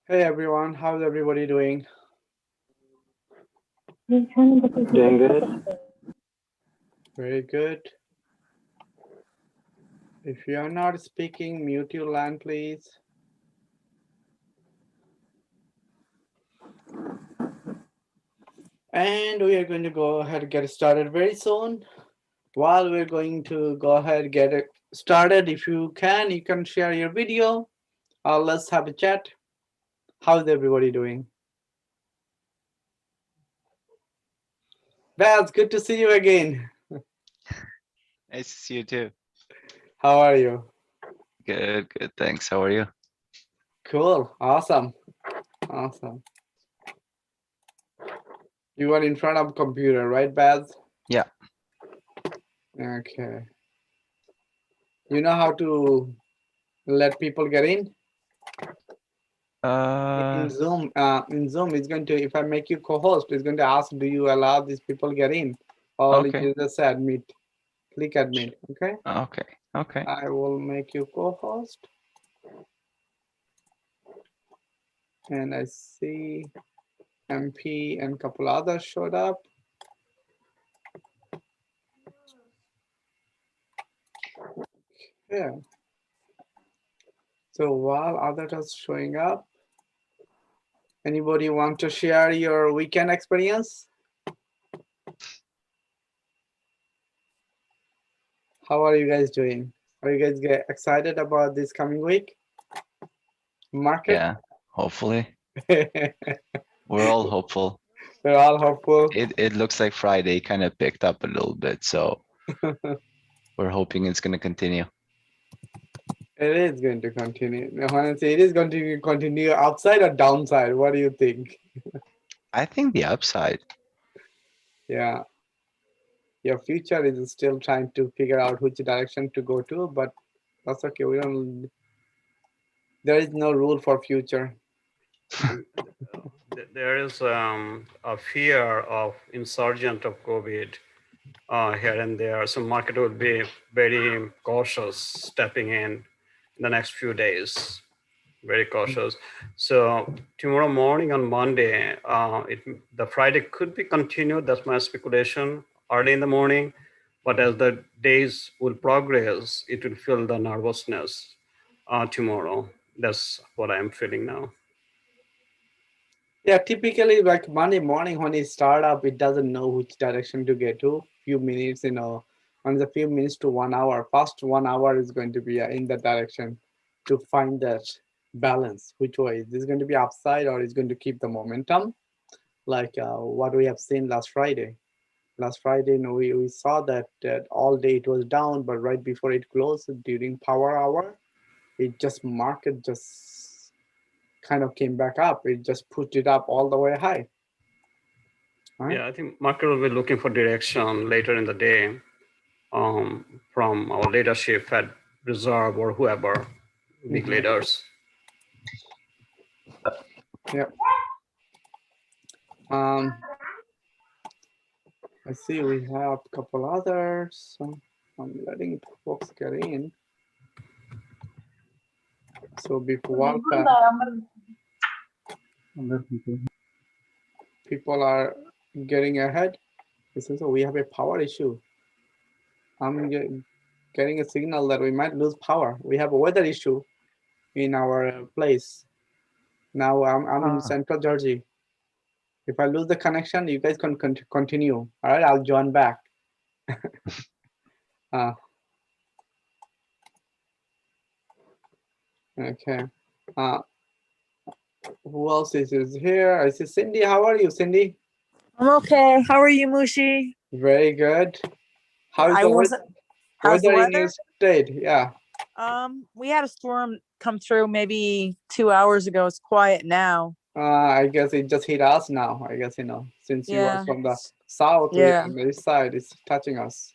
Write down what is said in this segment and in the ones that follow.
Hey everyone, how's everybody doing? Doing good. Very good. If you are not speaking, mute your line, please. And we are going to go ahead and get started very soon. While we're going to go ahead and get it started, if you can share your video. Let's have a chat. How's everybody doing? Baz, good to see you again. Nice to see you too. How are you? Good, good. Thanks. How are you? Cool. Awesome. Awesome. You are in front of a computer, right, Baz? Yeah. Okay. You know how to let people get in? In Zoom, it's going to, if I make you co-host, it's going to ask, do you allow these people get in? Or Okay. you just say admit, click admit, okay? Okay. Okay. I will make you co-host. And I see MP and a couple others showed up. Yeah. So while others are showing up, anybody want to share your weekend experience? How are you guys doing? Are you guys get excited about this coming week? Market? Yeah. Hopefully. We're all hopeful. We're all hopeful. It looks like Friday kind of picked up a little bit, so we're hoping it's going to continue. It is going to continue. Honestly, it is going to continue upside or downside. What do you think? I think the upside. Yeah. Your future is still trying to figure out which direction to go to, but that's okay. We don't. There is no rule for future. There is a fear of insurgent of COVID here and there. So market will be very cautious stepping in the next few days. Very cautious. So tomorrow morning on Monday, the Friday could be continued. That's my speculation early in the morning. But as the days will progress, it will feel the nervousness tomorrow. That's what I'm feeling now. Yeah, typically like Monday morning when it start up, it doesn't know which direction to get to. Few minutes, on the few minutes to 1 hour. First 1 hour is going to be in that direction to find that balance. Which way is this going to be upside or is going to keep the momentum? Like what we have seen last Friday. Last Friday, we saw that all day it was down, but right before it closed during power hour, it just market just kind of came back up. It just pushed it up all the way high. Right? Yeah, I think market will be looking for direction later in the day from our leadership at Reserve or whoever, big leaders. Yep. I see we have a couple others. So I'm letting folks get in. So before people are getting ahead, this is we have a power issue. I'm getting a signal that we might lose power. We have a weather issue in our place. Now I'm in Central Jersey. If I lose the connection, you guys can continue. All right, I'll join back. Okay. Uh, who else is here? I see Cindy. How are you, Cindy? I'm okay. How are you, Mushi? Very good. How is I the wasn't. How's the weather in your weather? state? Yeah. We had a storm come through maybe 2 hours ago. It's quiet now. I guess it just hit us now. I guess, since you are Yeah. from the south, we are Yeah. on the east side, it's touching us.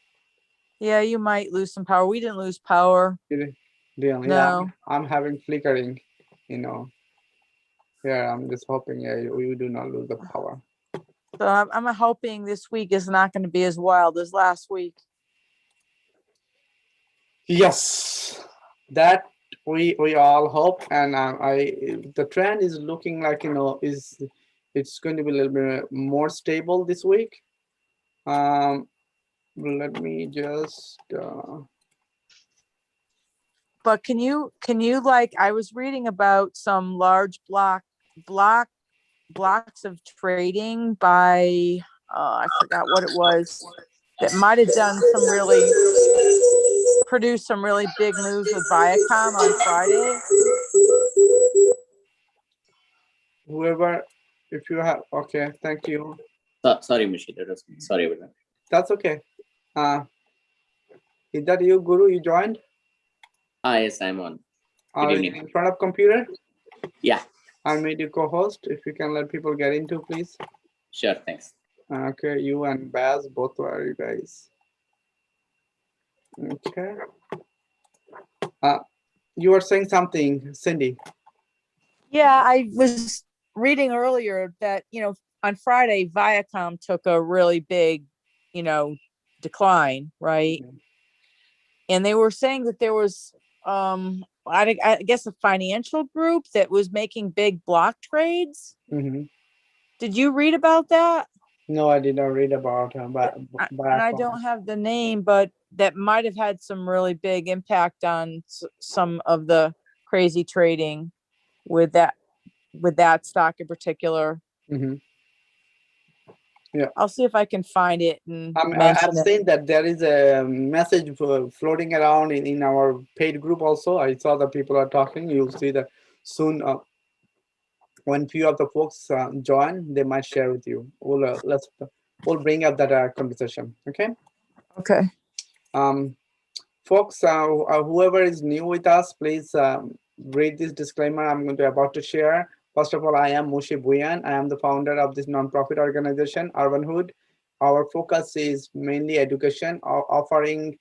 Yeah, you might lose some power. We didn't lose power. Yeah, No. I'm having flickering, here. I'm just hoping we do not lose the power. So I'm hoping this week is not going to be as wild as last week. Yes, that we all hope, and the trend is looking like it's going to be a little bit more stable this week. Let me just But can you like, I was reading about some large blocks of trading by I forgot what it was, that might have done some really produced some really big moves with Viacom on Friday. whoever, if you have, okay, thank you. Sorry, Mushi. That was sorry about that. That's okay. Is that you, Guru? You joined? Yes, I'm on. Are you evening. in front of computer? Yeah. I made you co-host. If you can let people get into, please. Sure, thanks. Okay, you and Baz, both are you guys. Okay. You were saying something, Cindy. Yeah, I was reading earlier that, on Friday, Viacom took a really big, decline, right? Mhm. And they were saying that there was, I guess, a financial group that was making big block trades. Mhm. Did you read about that? No, I did not read about And I don't have the name, but that might have had some really big impact on some of the crazy trading with that stock in particular. Mhm. Yeah. I'll see if I can find it and I've mention it. seen that there is a message floating around in our paid group also. I saw that people are talking. You'll see that soon. When few of the folks join, they might share with you. We'll bring up that conversation. Okay. Okay. Folks, whoever is new with us, please read this disclaimer I'm going to about to share. First of all, I am Mushi Bhuiyan. I am the founder of this nonprofit organization, UrbanHood. Our focus is mainly education, offering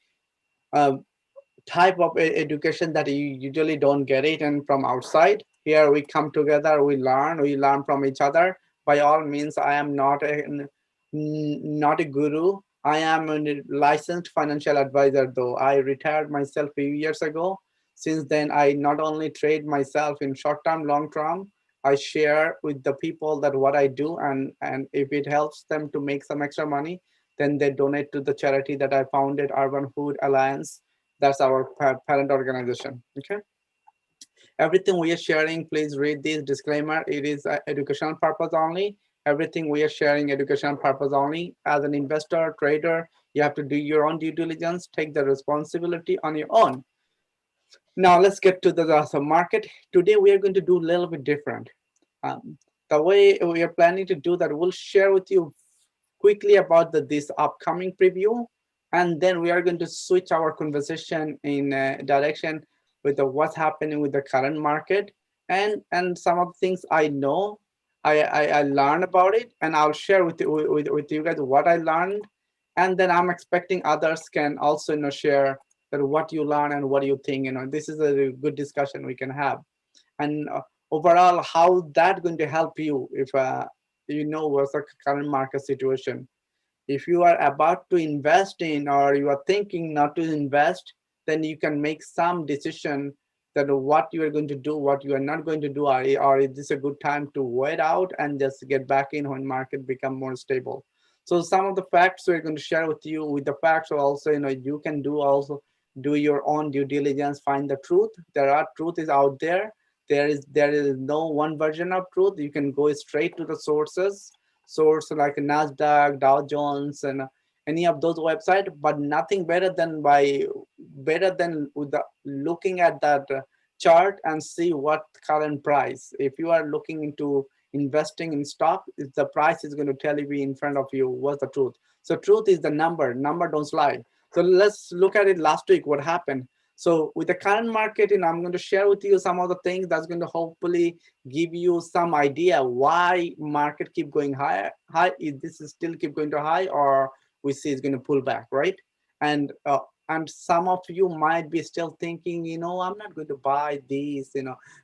type of education that you usually don't get it and from outside. Here we come together, we learn from each other. By all means, I am not a guru. I am a licensed financial advisor, though. I retired myself a few years ago. Since then, I not only trade myself in short term, long term, I share with the people that what I do, and if it helps them to make some extra money, then they donate to the charity that I founded, Urban Hood Alliance. That's our parent organization. Okay. Everything we are sharing, please read this disclaimer. It is educational purpose only. Everything we are sharing, educational purpose only. As an investor, trader, you have to do your own due diligence, take the responsibility on your own. Now let's get to the market. Today we are going to do a little bit different. The way we are planning to do that, we'll share with you quickly about this upcoming preview, and then we are going to switch our conversation in direction with what's happening with the current market, and some of the things I know, I learned about it, and I'll share with you guys what I learned, and then I'm expecting others can also share that what you learn and what you think. This is a good discussion we can have, and overall how that going to help you if what's the current market situation. If you are about to invest in, or you are thinking not to invest, then you can make some decision that what you are going to do, what you are not going to do, or is this a good time to wait out and just get back in when market become more stable. So some of the facts we're going to share with you. With the facts also, you can do your own due diligence, find the truth. Truth is out there. There is no one version of truth. You can go straight to the source like Nasdaq, Dow Jones, and any of those websites, but nothing better than with looking at that chart and see what current price. If you are looking into investing in stock, the price is going to tell you in front of you what's the truth. So truth is the number don't lie. So let's look at it last week, what happened. So with the current market, I'm going to share with you some of the things that's going to hopefully give you some idea why market keep going higher. If this is still keep going to high, or we see it's going to pull back, right? And some of you might be still thinking, I'm not going to buy these,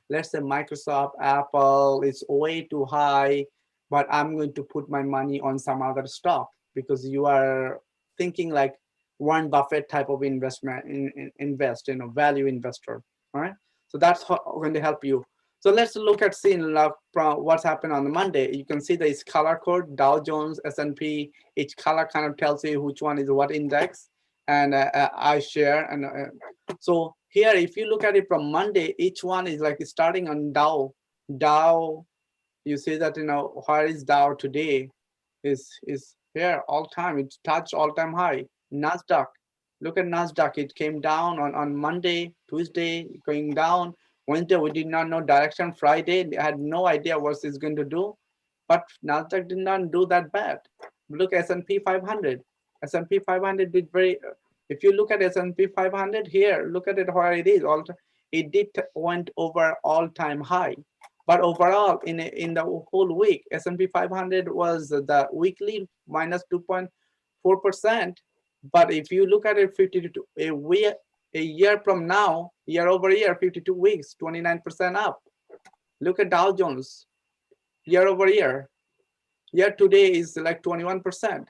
let's say Microsoft, Apple, it's way too high, but I'm going to put my money on some other stock, because you are thinking like Warren Buffett type of investment, invest, value investor, all right? So that's going to help you. So let's look at seeing what's happened on the Monday. You can see this color code, Dow Jones, S&P, each color kind of tells you which one is what index, and I share. And so here, if you look at it from Monday, each one is like starting on Dow, you see that, where is Dow today? Is here all time. It touched all time high. Nasdaq, look at Nasdaq. It came down on Monday, Tuesday, going down. Wednesday, we did not know direction. Friday, they had no idea what it's going to do, but Nasdaq did not do that bad. Look, S&P 500. S&P 500 did very. If you look at S&P 500 here, look at it where it is. It did went over all time high. But overall, in the whole week, S&P 500 was the weekly minus 2.4%. But if you look at it, 52 a year from now, year over year, 52 weeks, 29% up. Look at Dow Jones, year over year. Year to date is like 21%.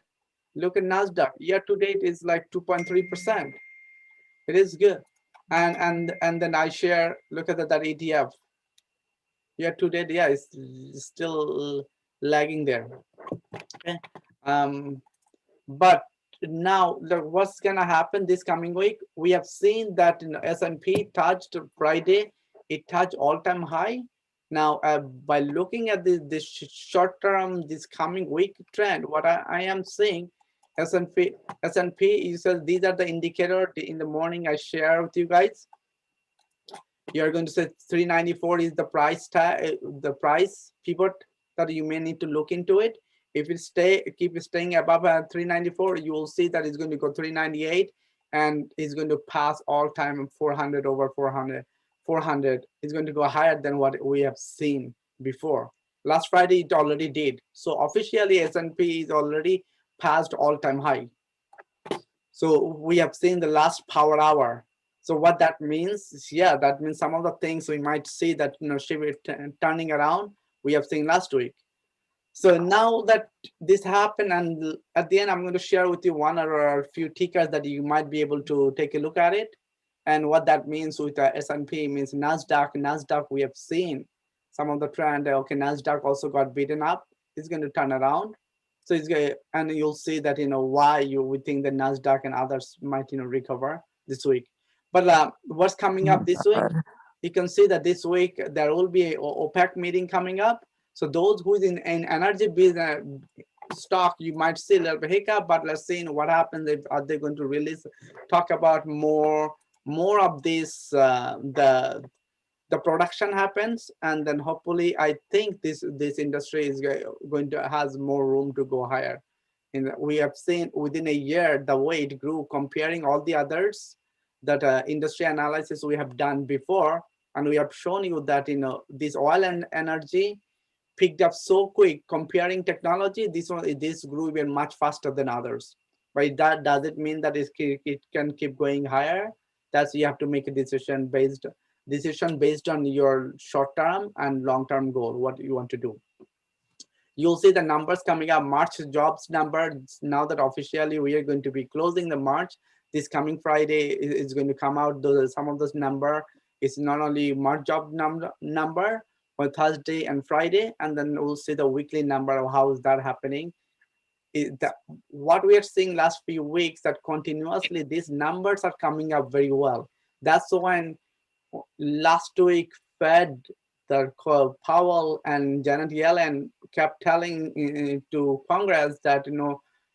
Look at Nasdaq, year to date is like 2.3%. It is good. And then I share. Look at that ETF. Year to date, yeah, it's still lagging there. Okay. But now what's gonna happen this coming week? We have seen that S&P touched Friday, it touched all-time high. Now by looking at this short term, this coming week trend, what I am seeing, S&P, you said these are the indicator. In the morning I share with you guys. You're going to say 394 is the price tag, the price pivot that you may need to look into it. If it keep staying above 394, you will see that it's going to go 398, and it's going to pass all time 400 over 400. 400 is going to go higher than what we have seen before. Last Friday it already did. So officially S&P is already passed all time high. So we have seen the last power hour. So what that means is, yeah, that means some of the things we might see that turning around, we have seen last week. So now that this happened, and at the end I'm going to share with you one or a few tickers that you might be able to take a look at it. And what that means with the S&P means Nasdaq, we have seen some of the trend. Okay, Nasdaq also got beaten up. It's going to turn around. So it's going, and you'll see that why you would think that Nasdaq and others might recover this week. But what's coming up this week? You can see that this week there will be a OPEC meeting coming up. So those who is in energy business stock, you might see a little bit hiccup, but let's see what happens. Are they going to release, talk about more of this, the production happens, and then hopefully I think this industry is going to has more room to go higher. And we have seen within a year the way it grew, comparing all the others that industry analysis we have done before, and we have shown you that this oil and energy picked up so quick. Comparing technology, this grew even much faster than others. But that does it mean that it can keep going higher? That's, you have to make a decision based on your short term and long term goal, what you want to do. You'll see the numbers coming up. March jobs number, now that officially we are going to be closing the March, this coming Friday is going to come out. Some of those number is not only March job number for Thursday and Friday, and then we'll see the weekly number of how is that happening. What we are seeing last few weeks, that continuously these numbers are coming up very well. That's when last week Fed, the Powell and Janet Yellen kept telling to Congress that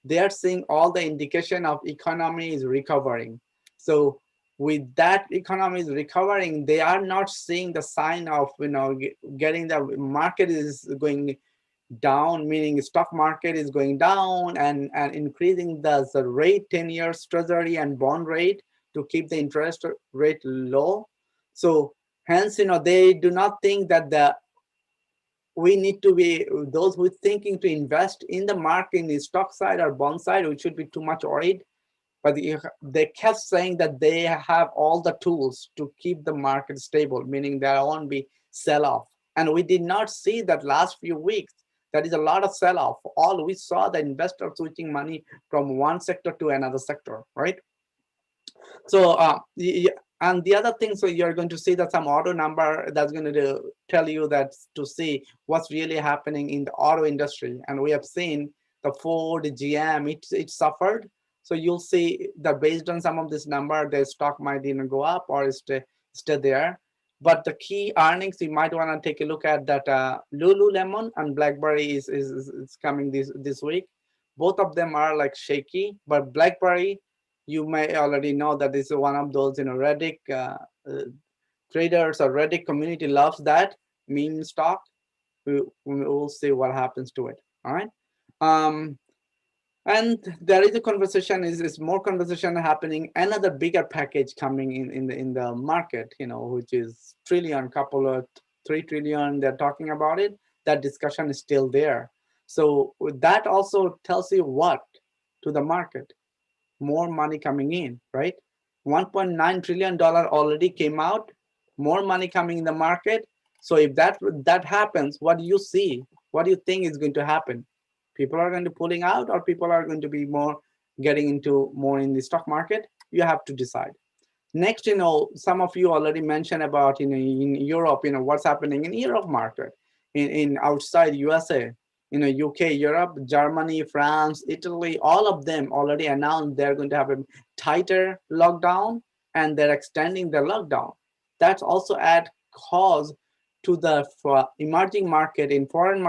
they are seeing all the indication of economy is recovering. So with that economy is recovering, they are not seeing the sign of getting the market is going down, meaning stock market is going down and increasing the rate, 10 years treasury and bond rate to keep the interest rate low. So hence, they do not think that we need to be, those who are thinking to invest in the market in the stock side or bond side, we should be too much worried. But they kept saying that they have all the tools to keep the market stable, meaning there won't be sell-off. And we did not see that last few weeks. There is a lot of sell-off. All we saw the investors switching money from one sector to another sector, right? So and the other thing, so you're going to see that some auto number that's going to tell you that to see what's really happening in the auto industry. And we have seen the Ford, GM, it suffered. So you'll see that based on some of this number, the stock might even go up or stay there. But the key earnings, you might want to take a look at that Lululemon and BlackBerry is coming this week. Both of them are like shaky, but BlackBerry, you may already know that this is one of those Reddit traders or Reddit community loves that meme stock. We'll see what happens to it. All right. And there is a conversation, is more conversation happening. Another bigger package coming in the market, which is couple of 3 trillion. They're talking about it. That discussion is still there. So that also tells you what to the market. More money coming in, right? $1.9 trillion already came out, more money coming in the market. So if that happens, what do you see? What do you think is going to happen? People are going to pulling out, or people are going to be more getting into more in the stock market? You have to decide. Next, some of you already mentioned about in Europe, what's happening in Europe market, in outside USA. UK, Europe, Germany, France, Italy, all of them already announced they're going to have a tighter lockdown, and they're extending the lockdown. That's also add cause to the emerging market in foreign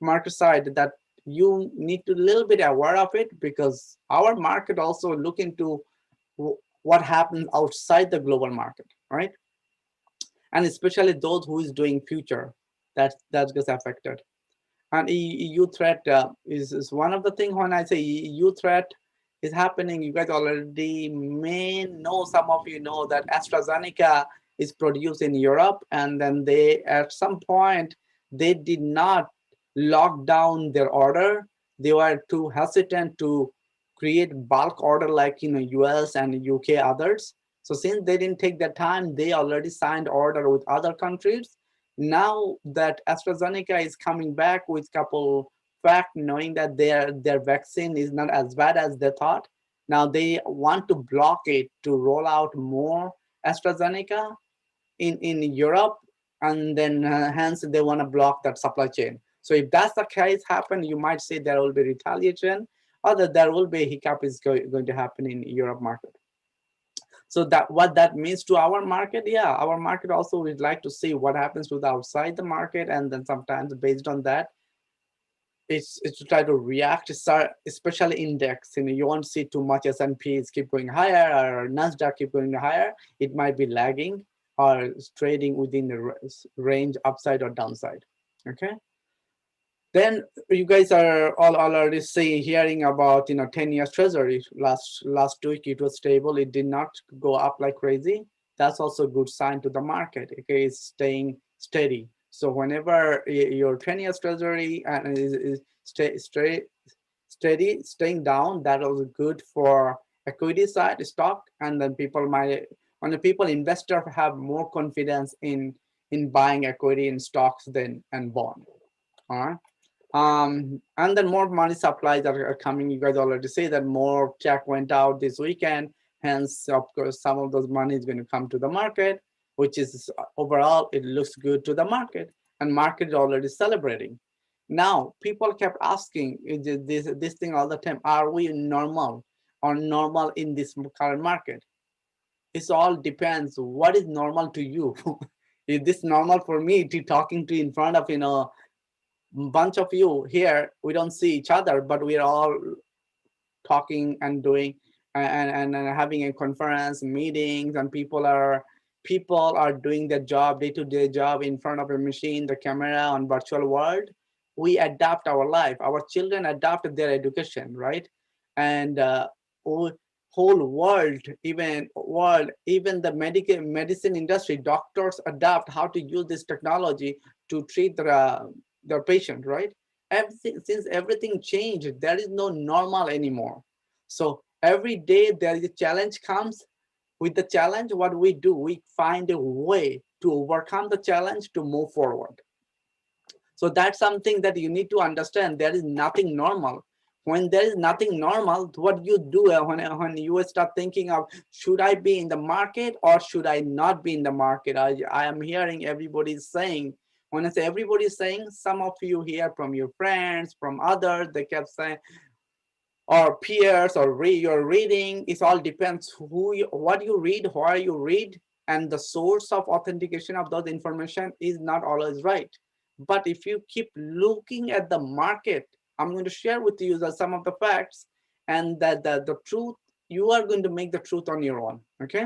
market side, that you need to little bit aware of it, because our market also look into what happens outside the global market, right? And especially those who is doing future, that gets affected. And EU threat is one of the things. When I say EU threat is happening, you guys already may know, some of you know that AstraZeneca is produced in Europe, and then they, at some point, they did not lock down their order. They were too hesitant to create bulk order like US and UK others. So since they didn't take the time, they already signed order with other countries. Now that AstraZeneca is coming back with couple fact, knowing that their vaccine is not as bad as they thought, now they want to block it to roll out more AstraZeneca in Europe, and then hence they want to block that supply chain. So if that's the case happen, you might say there will be retaliation, or that there will be a hiccup is going to happen in Europe market. So that what that means to our market, yeah, our market also would like to see what happens to the outside the market, and then sometimes based on that, it's to try to react, especially index. You won't see too much S&Ps keep going higher, or Nasdaq keep going higher. It might be lagging or trading within the range, upside or downside. Okay. Then you guys are all already hearing about 10 years treasury. Last week it was stable. It did not go up like crazy. That's also a good sign to the market. Okay, it's staying steady. So whenever your 10 years treasury is steady, staying down, that was good for equity side stock, and then people might, when the investors have more confidence in buying equity in stocks than and bond. All right. And then more money supplies are coming. You guys already say that more check went out this weekend. Hence, of course, some of those money is going to come to the market, which is overall, it looks good to the market, and market is already celebrating. Now, people kept asking this thing all the time, are we normal or normal in this current market? It all depends. What is normal to you? Is this normal for me to talking to in front of, bunch of you here? We don't see each other, but we're all talking and doing and having a conference meetings, and people are doing their job, day-to-day job in front of a machine, the camera on virtual world. We adapt our life. Our children adapt their education, right? And whole world, even the medicine industry, doctors adapt how to use this technology to treat their patient, right? Everything, since everything changed, there is no normal anymore. So every day there is a challenge comes. With the challenge, what we do, we find a way to overcome the challenge to move forward. So that's something that you need to understand. There is nothing normal. When there is nothing normal, what you do when you start thinking of, should I be in the market or should I not be in the market? I am hearing everybody saying, when I say everybody saying, some of you hear from your friends, from others, they kept saying, or peers, or your reading. It all depends what you read, where you read, and the source of authentication of those information is not always right. But if you keep looking at the market, I'm going to share with you some of the facts, and that the truth, you are going to make the truth on your own. Okay.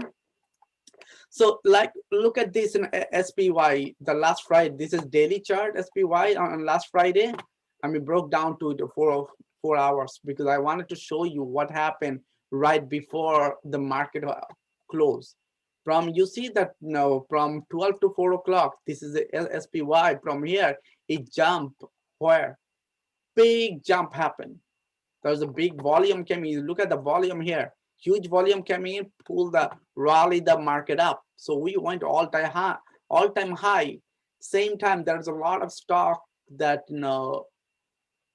So like, look at this in SPY, the last Friday. This is daily chart SPY on last Friday. And we broke down to the 4 hours because I wanted to show you what happened right before the market closed. From, you see that now from 12 to 4 o'clock, this is the SPY. From here, it jumped where? Big jump happened. There's a big volume coming. You look at the volume here. Huge volume coming in, rally the market up. So we went all-time high. Same time, there's a lot of stock that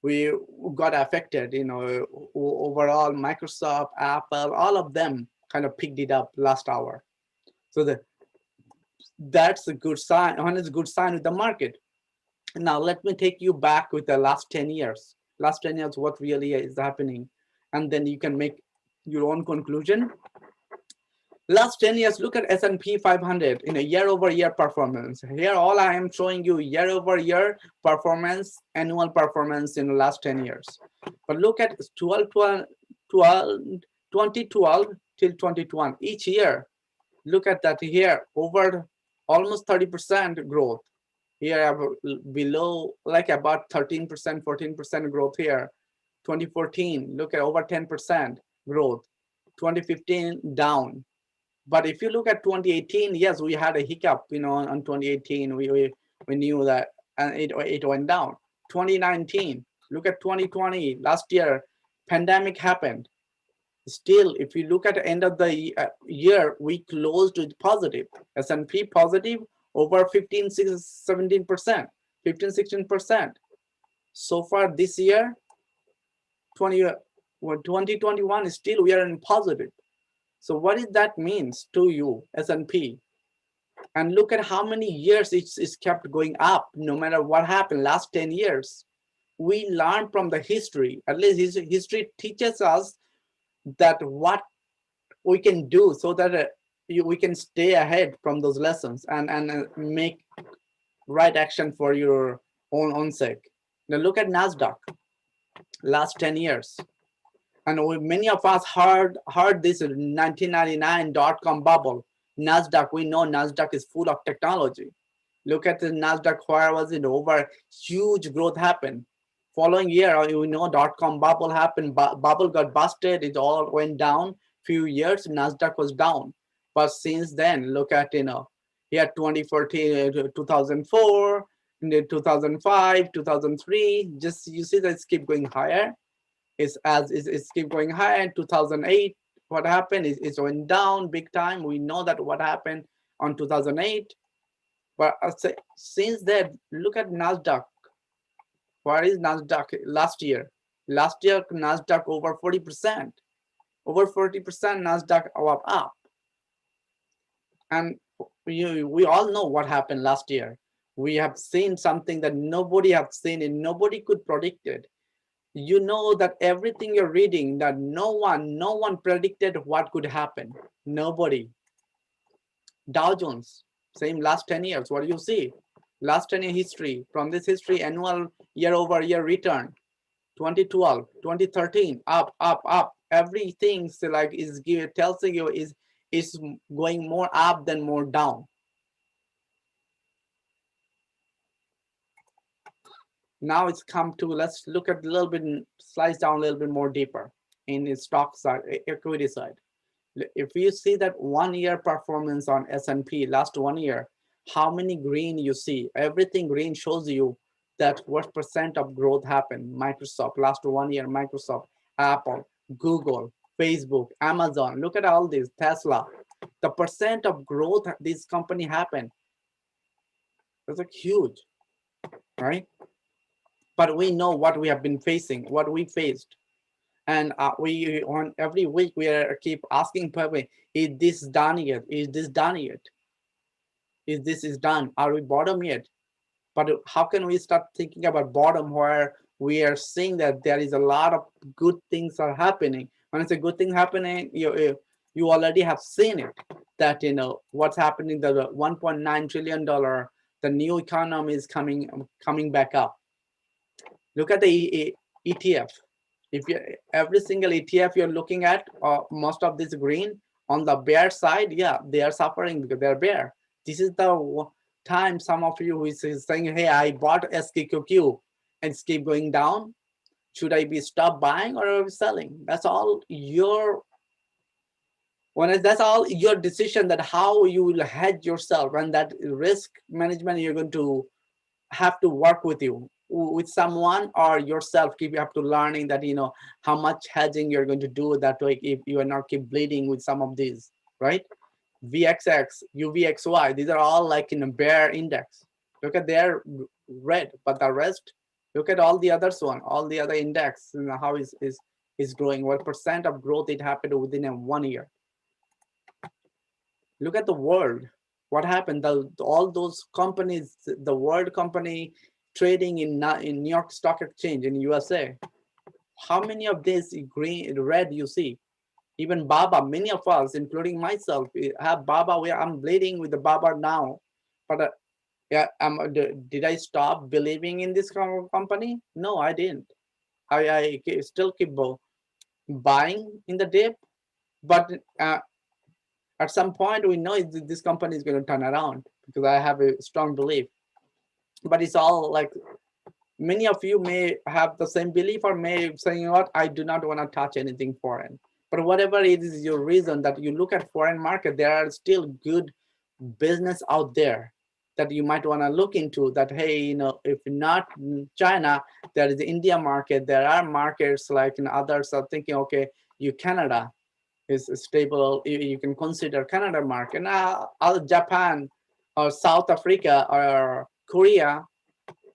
we got affected. Overall, Microsoft, Apple, all of them kind of picked it up last hour. So that's a good sign. One is a good sign with the market. Now let me take you back with the last 10 years. Last 10 years, what really is happening, and then you can make your own conclusion. Last 10 years, look at S&P 500 in a year-over-year performance. Here, all I am showing you year-over-year performance, annual performance in the last 10 years. But look at 2012 till 2021, each year. Look at that here, over almost 30% growth. Here, below, like about 13%, 14% growth here. 2014, look at over 10% growth. 2015, down. But if you look at 2018, yes, we had a hiccup, on 2018, we knew that, and it went down. 2019, look at 2020, last year, pandemic happened. Still, if you look at the end of the year, we closed with positive. S&P positive over 15, 17%, 15, 16%. So far this year, 2021, still we are in positive. So what does that means to you, S&P? And look at how many years it's kept going up, no matter what happened last 10 years. We learn from the history. At least history teaches us that what we can do so that we can stay ahead from those lessons and make right action for your own sake. Now look at Nasdaq, last 10 years. And many of us heard this 1999 dot-com bubble. Nasdaq, we know Nasdaq is full of technology. Look at the Nasdaq, where was it over? Huge growth happened. Following year, we know dot-com bubble happened. Bubble got busted. It all went down. Few years, Nasdaq was down. But since then, look at, here 2014, 2004, 2005, 2003. Just you see that it's keep going higher. It's keep going higher. In 2008, what happened is it went down big time. We know that what happened on 2008. But since then, look at Nasdaq. Where is Nasdaq last year? Last year, Nasdaq over 40%. Over 40% Nasdaq up. And we all know what happened last year. We have seen something that nobody have seen and nobody could predict it. You know that everything you're reading, that no one predicted what could happen. Nobody. Dow Jones, same last 10 years. What do you see? Last 10 year history. From this history, annual year-over-year return. 2012, 2013, up. everything so like is tells you is going more up than more down. Now it's come to, let's look at a little bit, slice down a little bit more deeper in the stock side, equity side. If you see that 1 year performance on S&P last 1 year, how many green you see? Everything green shows you that what percent of growth happened. Microsoft last 1 year, Microsoft, Apple, Google, Facebook, Amazon. Look at all these, Tesla. The percent of growth this company happened. It's like huge, right? But we know what we have been facing, what we faced. And we on every week we keep asking people, is this done yet? Is this done yet? Is this is done? Are we bottom yet? But how can we start thinking about bottom where we are seeing that there is a lot of good things are happening? When it's a good thing happening, you already have seen it. That what's happening. The $1.9 trillion, the new economy is coming back up. Look at the ETF. If you every single ETF you're looking at, most of this green on the bear side, yeah, they are suffering because they're bear. This is the time some of you who is saying, hey, I bought SKQQ and it's keep going down. Should I be stop buying or are we selling? That's all your that's all your decision, that how you will hedge yourself, and that risk management you're going to have to work with someone or yourself. You have to learning that how much hedging you're going to do, that way if you are not keep bleeding with some of these, right? VXX, UVXY, these are all like in a bear index. Look at their red, but the rest, look at all the others one, all the other index, how is growing, what percent of growth it happened within a 1 year. Look at the world. What happened? All those companies, the world company trading in New York Stock Exchange in USA. How many of these green, red you see? Even Baba, many of us, including myself, have Baba. I'm bleeding with the Baba now. But yeah, did I stop believing in this company? No, I didn't. I still keep buying in the dip. But at some point, we know this company is going to turn around because I have a strong belief. But it's all like, many of you may have the same belief or may say, you know what, I do not want to touch anything foreign. But whatever it is your reason that you look at foreign market, there are still good business out there that you might want to look into, that, hey, if not China, there is the India market. There are markets like others are thinking, okay, Canada is stable. You can consider Canada market. Now, other Japan or South Africa or Korea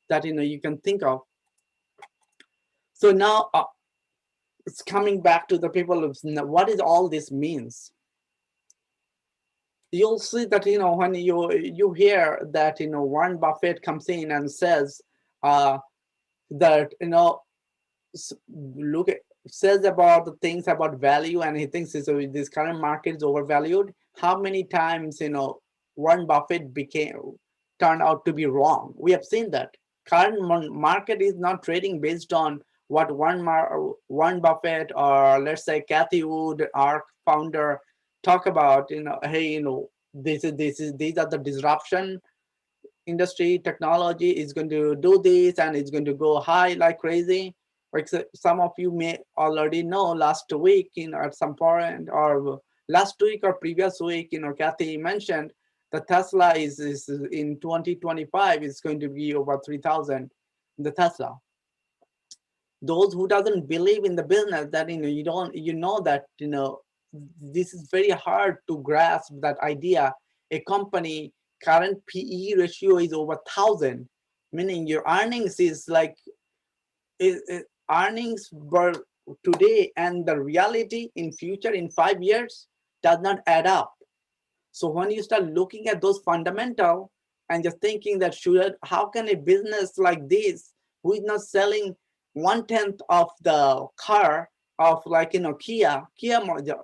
that you can think of. So now it's coming back to the people of what is all this means. You'll see that when you hear that Warren Buffett comes in and says that look at, says about the things about value, and he thinks this current market is overvalued. How many times Warren Buffett turned out to be wrong? We have seen that current market is not trading based on what Warren Buffett or let's say Kathy Wood, our founder, talk about. Hey, these are the disruption industry. Technology is going to do this and it's going to go high like crazy. Like some of you may already know, last week at some point, or last week or previous week, Kathy mentioned the Tesla is in 2025 is going to be over 3,000. The Tesla. Those who doesn't believe in the business, that that this is very hard to grasp that idea. A company current PE ratio is over 1,000, meaning your earnings is like earnings per today and the reality in future in 5 years does not add up. So when you start looking at those fundamental and just thinking that how can a business like this, who is not selling 1/10 of the car of like Kia,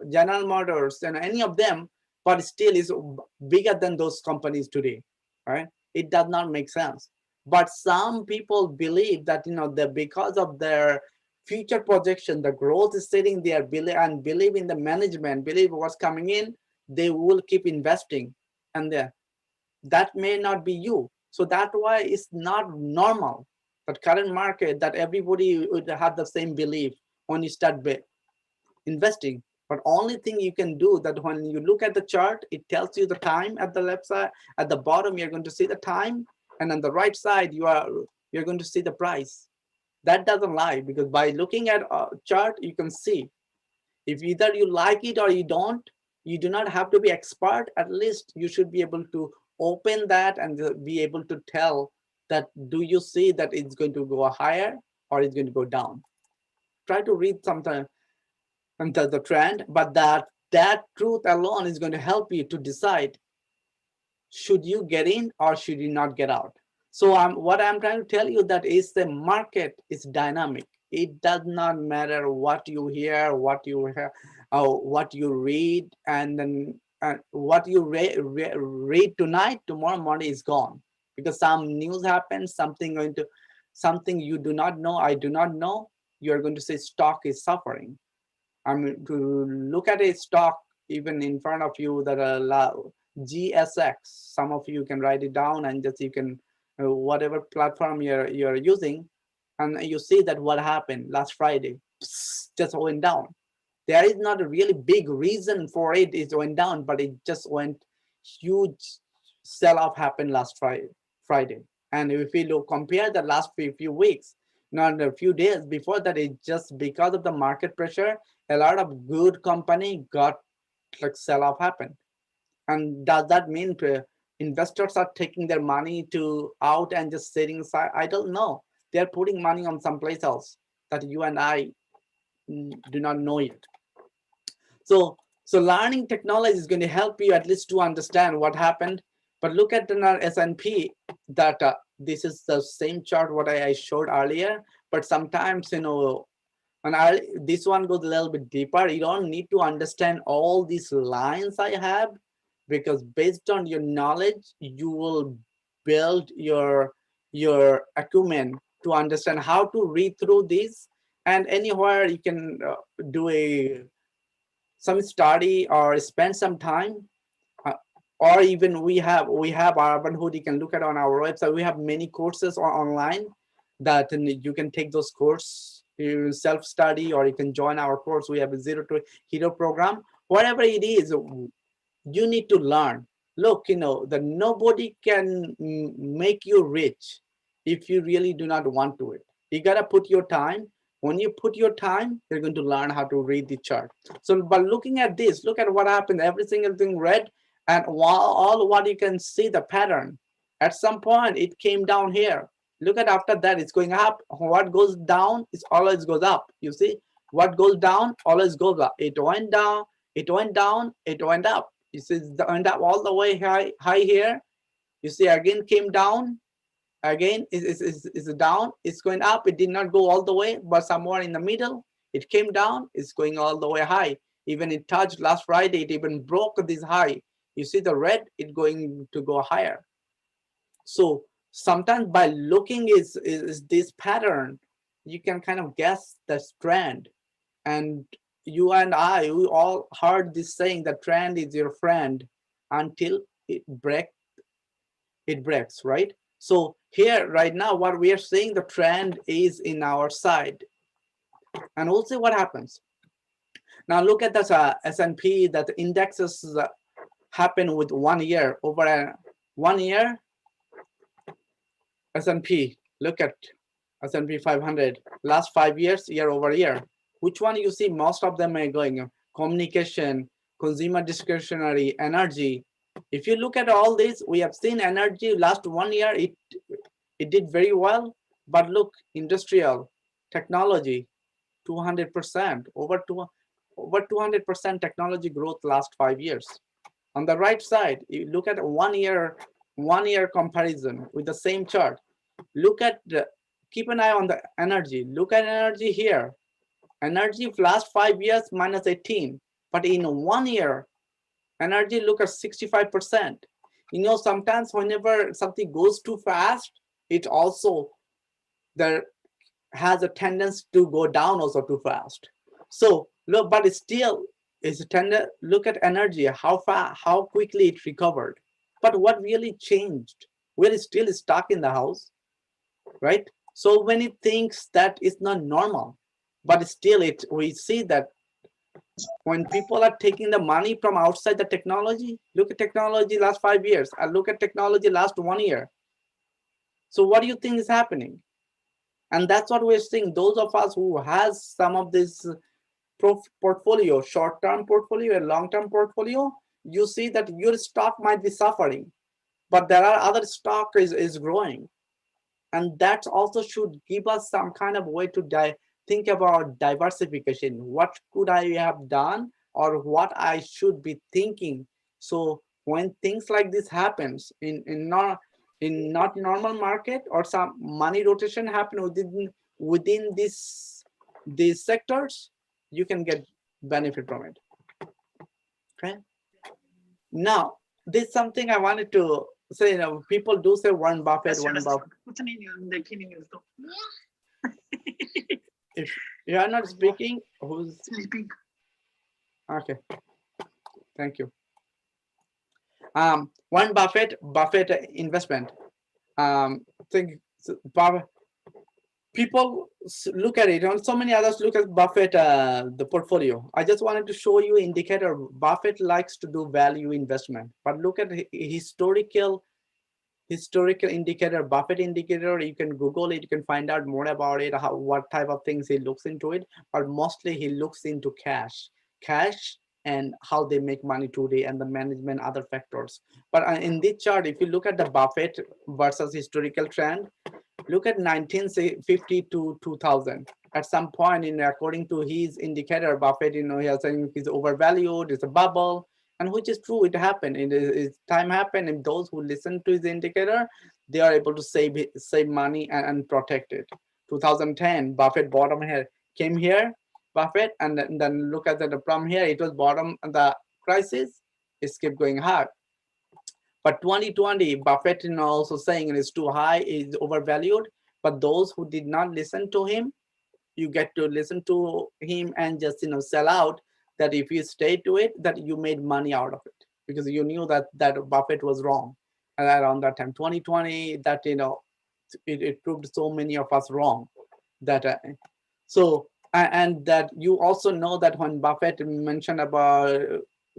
General Motors, and any of them, but still is bigger than those companies today, right? It does not make sense. But some people believe that that because of their future projection, the growth is sitting there, believe in the management, believe what's coming in, they will keep investing. And that may not be you. So that's why it's not normal that current market that everybody would have the same belief when you start investing. But only thing you can do that when you look at the chart, it tells you the time at the left side. At the bottom, you're going to see the time, and on the right side, you're going to see the price. That doesn't lie, because by looking at a chart, you can see if either you like it or you don't. You do not have to be expert. At least you should be able to open that and be able to tell that, do you see that it's going to go higher or it's going to go down? Try to read sometimes the trend, but that truth alone is going to help you to decide, should you get in or should you not get out? So what I'm trying to tell you that is the market is dynamic. It does not matter what you hear, what you hear, what you read, and then what you read tonight, tomorrow morning is gone, because some news happens, something you do not know, I do not know. You're going to say stock is suffering. I mean, to look at a stock even in front of you that GSX, some of you can write it down and just you can, whatever platform you're using, and you see that what happened last Friday, just went down. There is not a really big reason for it. It went down, but it just went huge sell-off happened last Friday. And if we compare the last few weeks, not a few days before that, it just because of the market pressure, a lot of good company got like sell-off happened. And does that mean investors are taking their money out and just sitting aside? I don't know. They're putting money on someplace else that you and I do not know it. So learning technology is going to help you at least to understand what happened. But look at the S&P, that this is the same chart what I showed earlier. But sometimes, and this one goes a little bit deeper. You don't need to understand all these lines I have, because based on your knowledge, you will build your acumen to understand how to read through this. And anywhere you can do some study or spend some time, or even we have UrbanHood. You can look at on our website. We have many courses online that you can take those courses, you self-study, or you can join our course. We have a 0 to Hero program. Whatever it is, you need to learn. Look, that nobody can make you rich if you really do not want to it. You gotta put your time. When you put your time, you're going to learn how to read the chart. So by looking at this, look at what happened. Every single thing red, and all what you can see the pattern. At some point, it came down here. Look at after that, it's going up. What goes down is always goes up. You see, what goes down always goes up. It went down, it went down, it went up. You see, it went up all the way high here. You see, again came down. Again is down. It's going up. It did not go all the way, but somewhere in the middle, it came down. It's going all the way high. Even it touched last Friday. It even broke this high. You see the red, it's going to go higher. So sometimes by looking is this pattern, you can kind of guess the trend. And you and I, we all heard this saying that trend is your friend until it breaks, right? So here right now, what we are saying, the trend is in our side. And we'll see what happens. Now look at this S&P, that the indexes happen with 1 year. Over 1 year, S&P, look at S&P 500, last 5 years, year over year. Which one you see? Most of them are going communication, consumer discretionary, energy. If you look at all this, we have seen energy last 1 year, it did very well. But look, industrial, technology, 200%, over 200% technology growth last 5 years. On the right side, you look at 1 year comparison with the same chart. Look at keep an eye on the energy. Look at energy here. Energy last 5 years minus 18, but in 1 year, energy look at 65%. Sometimes whenever something goes too fast, it also has a tendency to go down also too fast. So look, but it still is a tender. Look at energy, how far, how quickly it recovered. But what really changed? We're still stuck in the house, right? So when it thinks that it's not normal, but still we see that when people are taking the money from outside the technology, look at technology last 5 years, and look at technology last 1 year. So what do you think is happening? And that's what we're seeing. Those of us who has some of this portfolio, short-term portfolio and long-term portfolio, you see that your stock might be suffering, but there are other stock is growing. And that also should give us some kind of way to think about diversification. What could I have done, or what I should be thinking? So when things like this happens in not normal market, or some money rotation happen within these sectors, you can get benefit from it. Okay. Now, this is something I wanted to say. You know, people do say Warren Buffett, Warren Buffett. If you are not speaking, who's sleeping? Okay, thank you. Warren Buffett investment. Think people look at it, and so many others look at Buffett the portfolio. I just wanted to show you indicator. Buffett likes to do value investment, but look at historical indicator, Buffett indicator. You can Google it, you can find out more about it, what type of things he looks into it, but mostly he looks into cash and how they make money today, and the management, other factors. But in this chart, if you look at the Buffett versus historical trend, look at 1950 to 2000. At some point, according to his indicator, Buffett, he is saying he's overvalued, it's a bubble, and which is true. It happened. Time happened, and those who listen to his indicator, they are able to save money and protect it. 2010, Buffett bottom here came here, Buffett, and then look at the from here. It was bottom the crisis. It kept going high. But 2020, Buffett also saying it is too high, is overvalued. But those who did not listen to him, you get to listen to him and just sell out. That if you stay to it, that you made money out of it, because you knew that Buffett was wrong. And around that time, 2020, that it proved so many of us wrong. That and that you also know that when Buffett mentioned about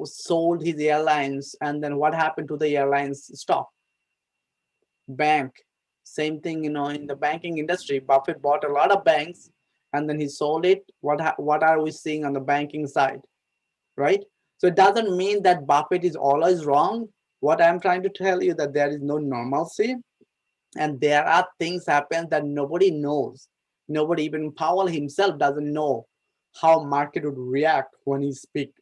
sold his airlines, and then what happened to the airlines stock? Bank, same thing, in the banking industry, Buffett bought a lot of banks and then he sold it. What are we seeing on the banking side, right? So it doesn't mean that Buffett is always wrong. What I'm trying to tell you, that there is no normalcy, and there are things happen that nobody knows. Nobody, even Powell himself, doesn't know how market would react when he speak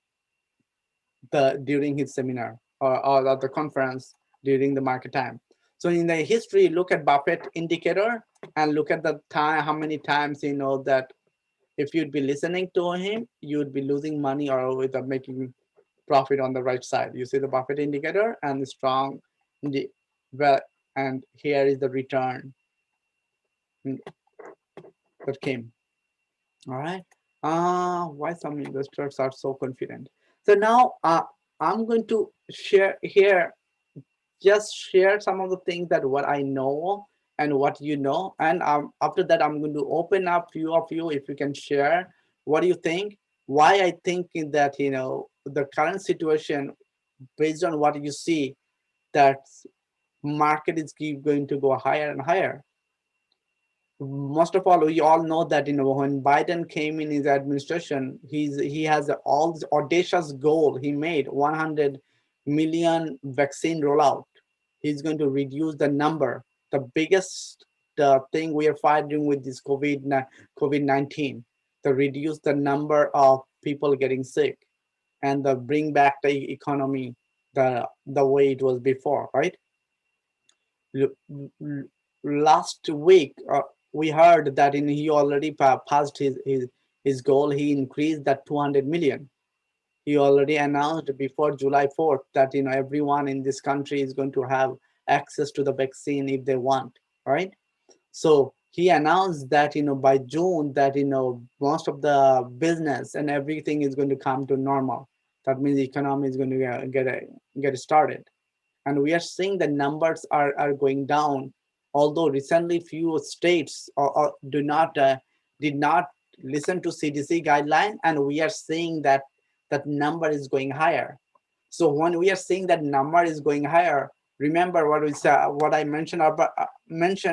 during his seminar, or the conference during the market time. So in the history, look at Buffett indicator and look at the time, how many times that if you'd be listening to him, you'd be losing money or with making profit on the right side. You see the Buffett indicator and the strong, well, and here is the return that came. All right. Why some investors are so confident? So now I'm going to share here, just share some of the things that what I know and what you know. And after that, I'm going to open up few of you, if you can share what do you think, why I think that the current situation, based on what you see, that market is going to go higher and higher. Most of all, we all know that when Biden came in his administration, he has all this audacious goal. He made 100 million vaccine rollout. He's going to reduce the number. The biggest thing we are fighting with this COVID-19, to reduce the number of people getting sick, and bring back the economy the way it was before, right? Last week, we heard that he already passed his goal. He increased that 200 million. He already announced before July 4th that everyone in this country is going to have access to the vaccine if they want, right? So he announced that by June that most of the business and everything is going to come to normal. That means the economy is going to get started, and we are seeing the numbers are going down. Although recently few states do not did not listen to CDC guideline, and we are seeing that that number is going higher. So when we are seeing that number is going higher, remember what we said, what I mentioned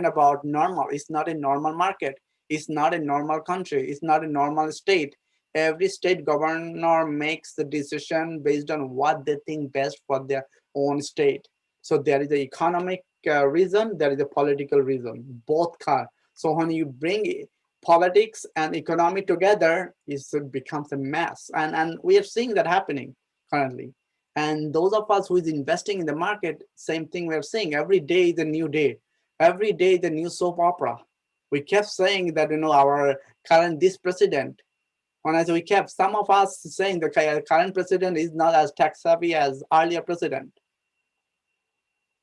about normal. It's not a normal market. It's not a normal country. It's not a normal state. Every state governor makes the decision based on what they think best for their own state. So there is the economic reason, there is a political reason. Both can. So when you bring politics and economy together, it becomes a mess. And we are seeing that happening currently. And those of us who is investing in the market, same thing we're saying. Every day is a new day. Every day the new soap opera. We kept saying that our current this president. When as we kept some of us saying the current president is not as tech savvy as earlier president.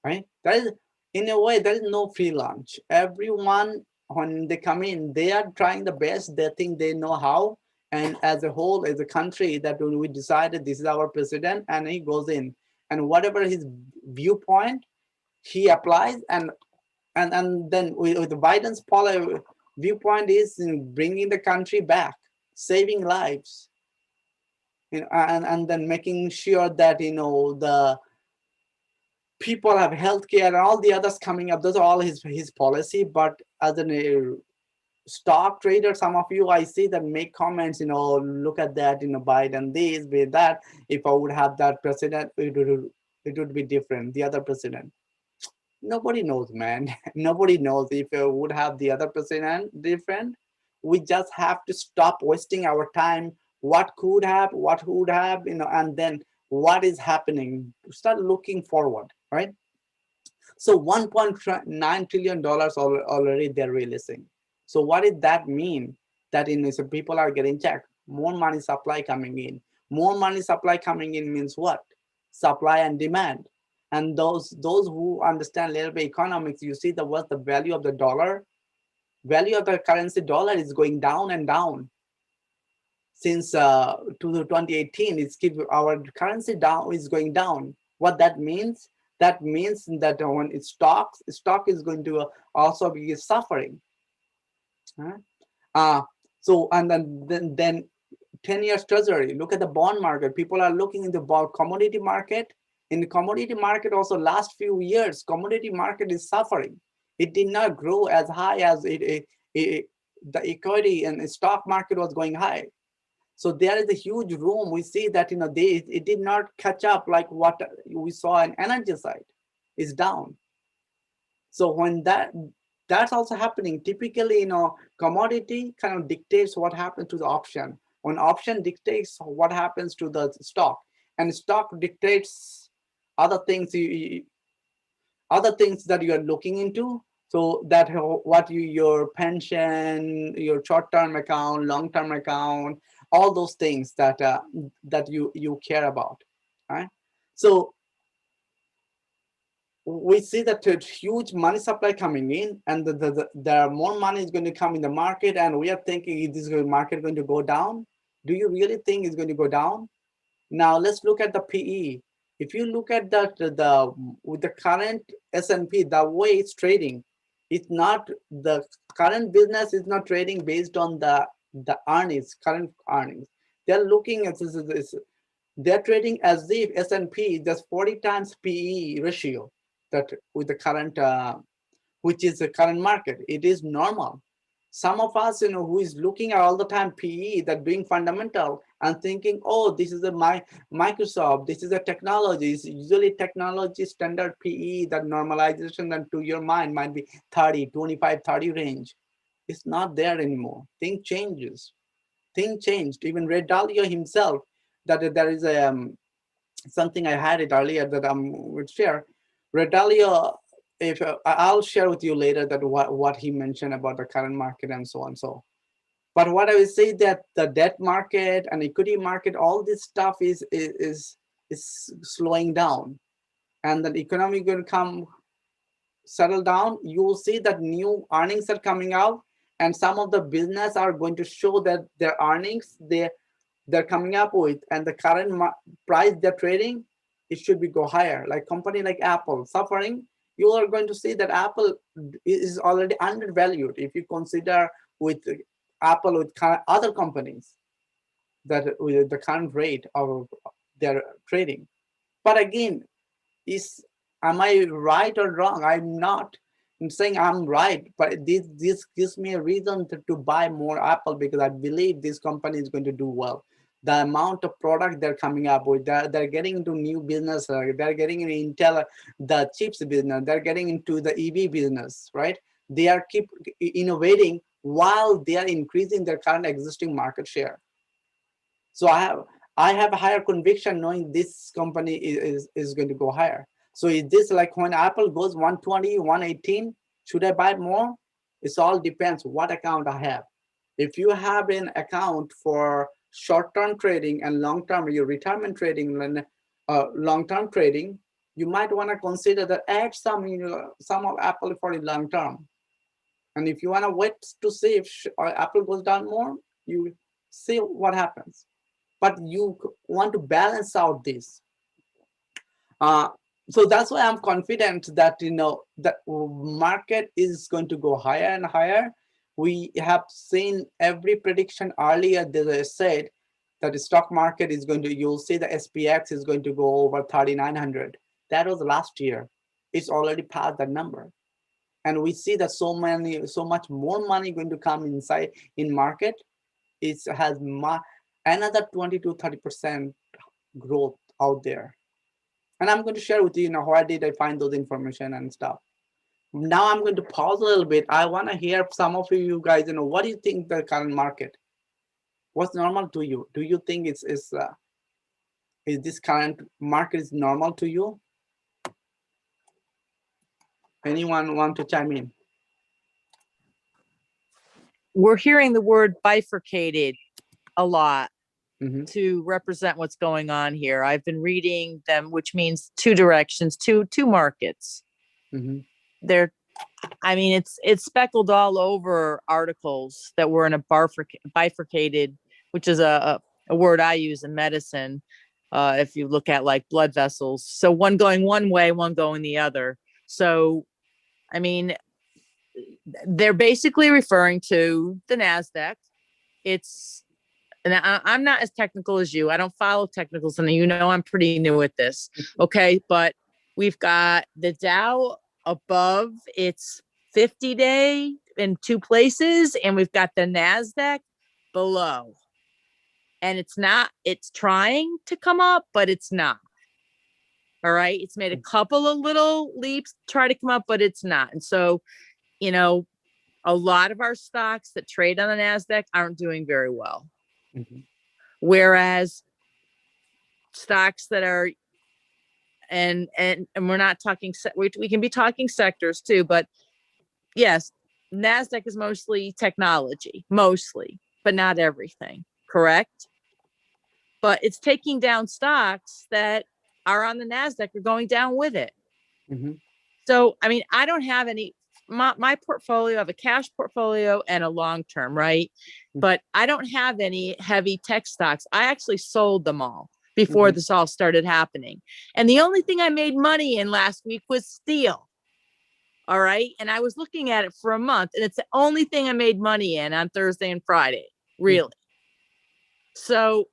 Right? That is in a way there is no free lunch. Everyone when they come in, they are trying the best. They think they know how. And as a whole, as a country, that when we decided this is our president, and he goes in, and whatever his viewpoint, he applies, and then with Biden's viewpoint is in bringing the country back, saving lives, and then making sure that the people have healthcare and all the others coming up. Those are all his policy. But as a stock trader, some of you I see that make comments, look at that, Biden this, with that. If I would have that president, it would be different. The other president, nobody knows, man. Nobody knows if I would have the other president different. We just have to stop wasting our time. What could have, what would have, and then what is happening. Start looking forward, right? So $1.9 trillion already they're releasing. So what did that mean? That so people are getting checked. More money supply coming in. More money supply coming in means what? Supply and demand. And those who understand a little bit economics, you see what's the value of the dollar? Value of the currency dollar is going down and down. Since 2018, our currency down is going down. What that means? That means that when it stock is going to also be suffering. So and then 10 years treasury. Look at the bond market. People are looking in the commodity market. In the commodity market, also last few years, commodity market is suffering. It did not grow as high as the equity and the stock market was going high. So there is a huge room. We see that it did not catch up like what we saw in energy side is down. So when that's also happening, typically commodity kind of dictates what happens to the option. When option dictates what happens to the stock, and stock dictates other things that you are looking into. So that what your pension, your short-term account, long-term account, all those things that that you care about, right? So we see that there's huge money supply coming in, and the more money is going to come in the market, and we are thinking, is this market going to go down? Do you really think it's going to go down? Now let's look at the PE. If you look at with the current S&P, the way it's trading, it's not the current business is not trading based on the earnings, current earnings. They're looking at this. They're trading as if S&P just 40 times PE ratio that with the current, which is the current market. It is normal. Some of us, who is looking at all the time PE, that doing fundamental and thinking, oh, this is Microsoft, this is a technology. It's usually technology standard PE, that normalization that to your mind might be 30, 25, 30 range. It's not there anymore. Thing changes. Thing changed. Even Ray Dalio himself, that there is something I had it earlier that I would share. Ray Dalio, if I'll share with you later that what he mentioned about the current market and so on. So, but what I would say that the debt market and equity market, all this stuff is slowing down, and the economy going to come settle down, you will see that new earnings are coming out, and some of the business are going to show that their earnings they're coming up with, and the current price they're trading, it should be go higher. Like company like Apple suffering, you are going to see that Apple is already undervalued if you consider with Apple with other companies that with the current rate of their trading. But again, am I right or wrong? I'm not. I'm saying I'm right, but this gives me a reason to buy more Apple, because I believe this company is going to do well. The amount of product they're coming up with, they're getting into new business, they're getting into Intel, the chips business, they're getting into the EV business, right? They are keep innovating while they are increasing their current existing market share. So I have a higher conviction knowing this company is going to go higher. So is this like when Apple goes 120, 118, should I buy more? It all depends what account I have. If you have an account for short-term trading and long-term, your retirement trading and long-term trading, you might want to consider that add some of Apple for the long-term. And if you want to wait to see if Apple goes down more, you see what happens. But you want to balance out this. So that's why I'm confident that that market is going to go higher and higher. We have seen every prediction earlier that I said that the stock market is going to, you'll see the SPX is going to go over 3,900. That was last year. It's already past that number. And we see that so much more money going to come inside in market. It has another 20 to 30% growth out there. And I'm going to share with you, where did I find those information and stuff. Now I'm going to pause a little bit. I want to hear some of you guys, what do you think the current market? What's normal to you? Do you think is this current market is normal to you? Anyone want to chime in? We're hearing the word bifurcated a lot Mm-hmm. to represent what's going on here. I've been reading them, which means two directions, two markets. Mm-hmm. It's speckled all over articles that were in a bifurcated, which is a word I use in medicine. If you look at like blood vessels, so one going one way, one going the other. So, they're basically referring to the Nasdaq. And I'm not as technical as you. I don't follow technicals, and I'm pretty new at this. Okay, but we've got the Dow above its 50-day in two places, and we've got the Nasdaq below. And it's trying to come up, but it's not. All right, it's made a couple of little leaps, try to come up, but it's not. And so, a lot of our stocks that trade on the Nasdaq aren't doing very well. Mm-hmm. Whereas stocks that are, and we're not talking, we can be talking sectors too, but yes, Nasdaq is mostly technology, but not everything, correct? But it's taking down stocks that are on the Nasdaq are going down with it. Mm-hmm. So, I don't have any, my portfolio, I have a cash portfolio and a long-term, right? But I don't have any heavy tech stocks. I actually sold them all before this all started happening. And the only thing I made money in last week was steel. All right. And I was looking at it for a month, and it's the only thing I made money in on Thursday and Friday, really. So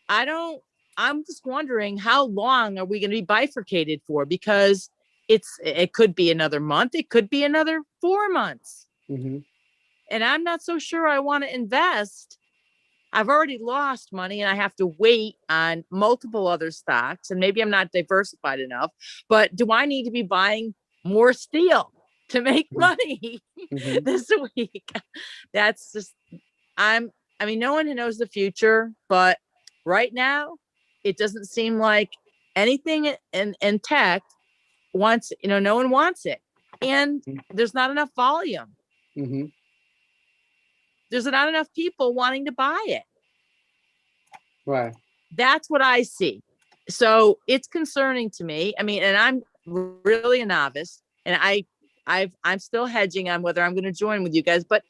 I'm just wondering, how long are we going to be bifurcated for? Because it could be another month. It could be another 4 months. Mm-hmm. And I'm not so sure I want to invest. I've already lost money, and I have to wait on multiple other stocks, and maybe I'm not diversified enough, but do I need to be buying more steel to make money this week? That's just, no one knows the future, but right now it doesn't seem like anything in tech wants, no one wants it. And there's not enough volume. Mm-hmm. There's not enough people wanting to buy it. Right. That's what I see. So it's concerning to me. And I'm really a novice, and I'm still hedging on whether I'm going to join with you guys, but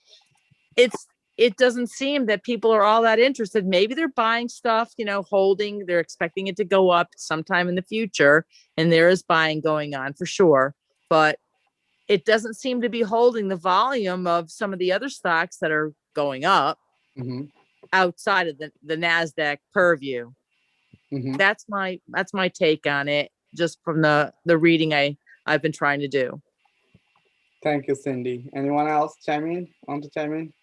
it doesn't seem that people are all that interested. Maybe they're buying stuff, holding, they're expecting it to go up sometime in the future, and there is buying going on for sure. But it doesn't seem to be holding the volume of some of the other stocks that are going up Mm-hmm. outside of the Nasdaq purview. Mm-hmm. That's my take on it, just from the reading I've been trying to do. Thank you, Cindy. Anyone else chime in? Want to chime in?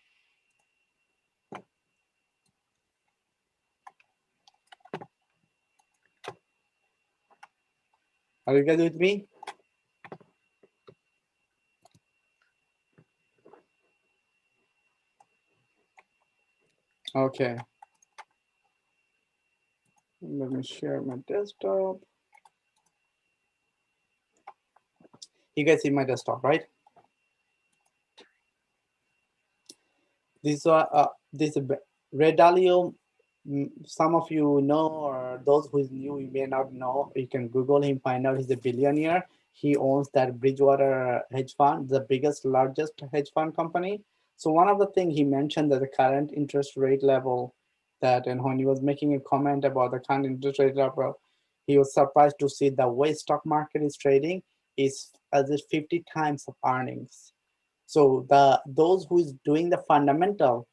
Are you guys with me? Okay. Let me share my desktop. You guys see my desktop, right? This Redalio, some of you know, or those who is new, you may not know. You can Google him, find out he's a billionaire. He owns that Bridgewater hedge fund, the biggest, largest hedge fund company. So one of the things he mentioned that the current interest rate level that, and when he was making a comment about the current interest rate level, he was surprised to see the way stock market is trading is as if 50 times of earnings. So those who is doing the fundamental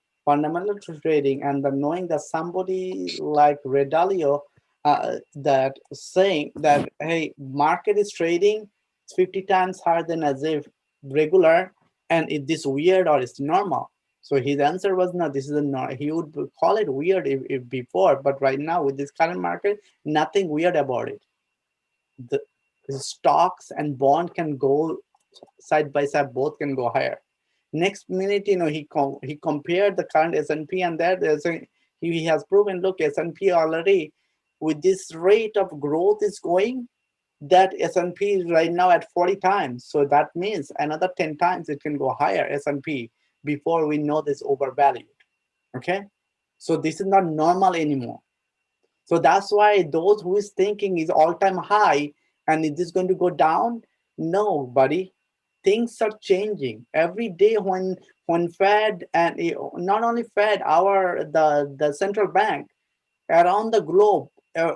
trading, and the knowing that somebody like Redalio that saying that, hey, market is trading 50 times higher than as if regular, and is this weird or it's normal? So his answer was no, this is a no. He would call it weird if before, but right now with this current market, nothing weird about it. The stocks and bond can go side by side, both can go higher. Next minute, he compared the current S&P, and that he has proven, look, S&P already with this rate of growth is going, that S&P is right now at 40 times. So that means another 10 times it can go higher, S&P, before we know this overvalued. Okay, so this is not normal anymore. So that's why those who is thinking is all-time high and is this going to go down? No, buddy. Things are changing every day. When Fed, and not only Fed, the central bank around the globe,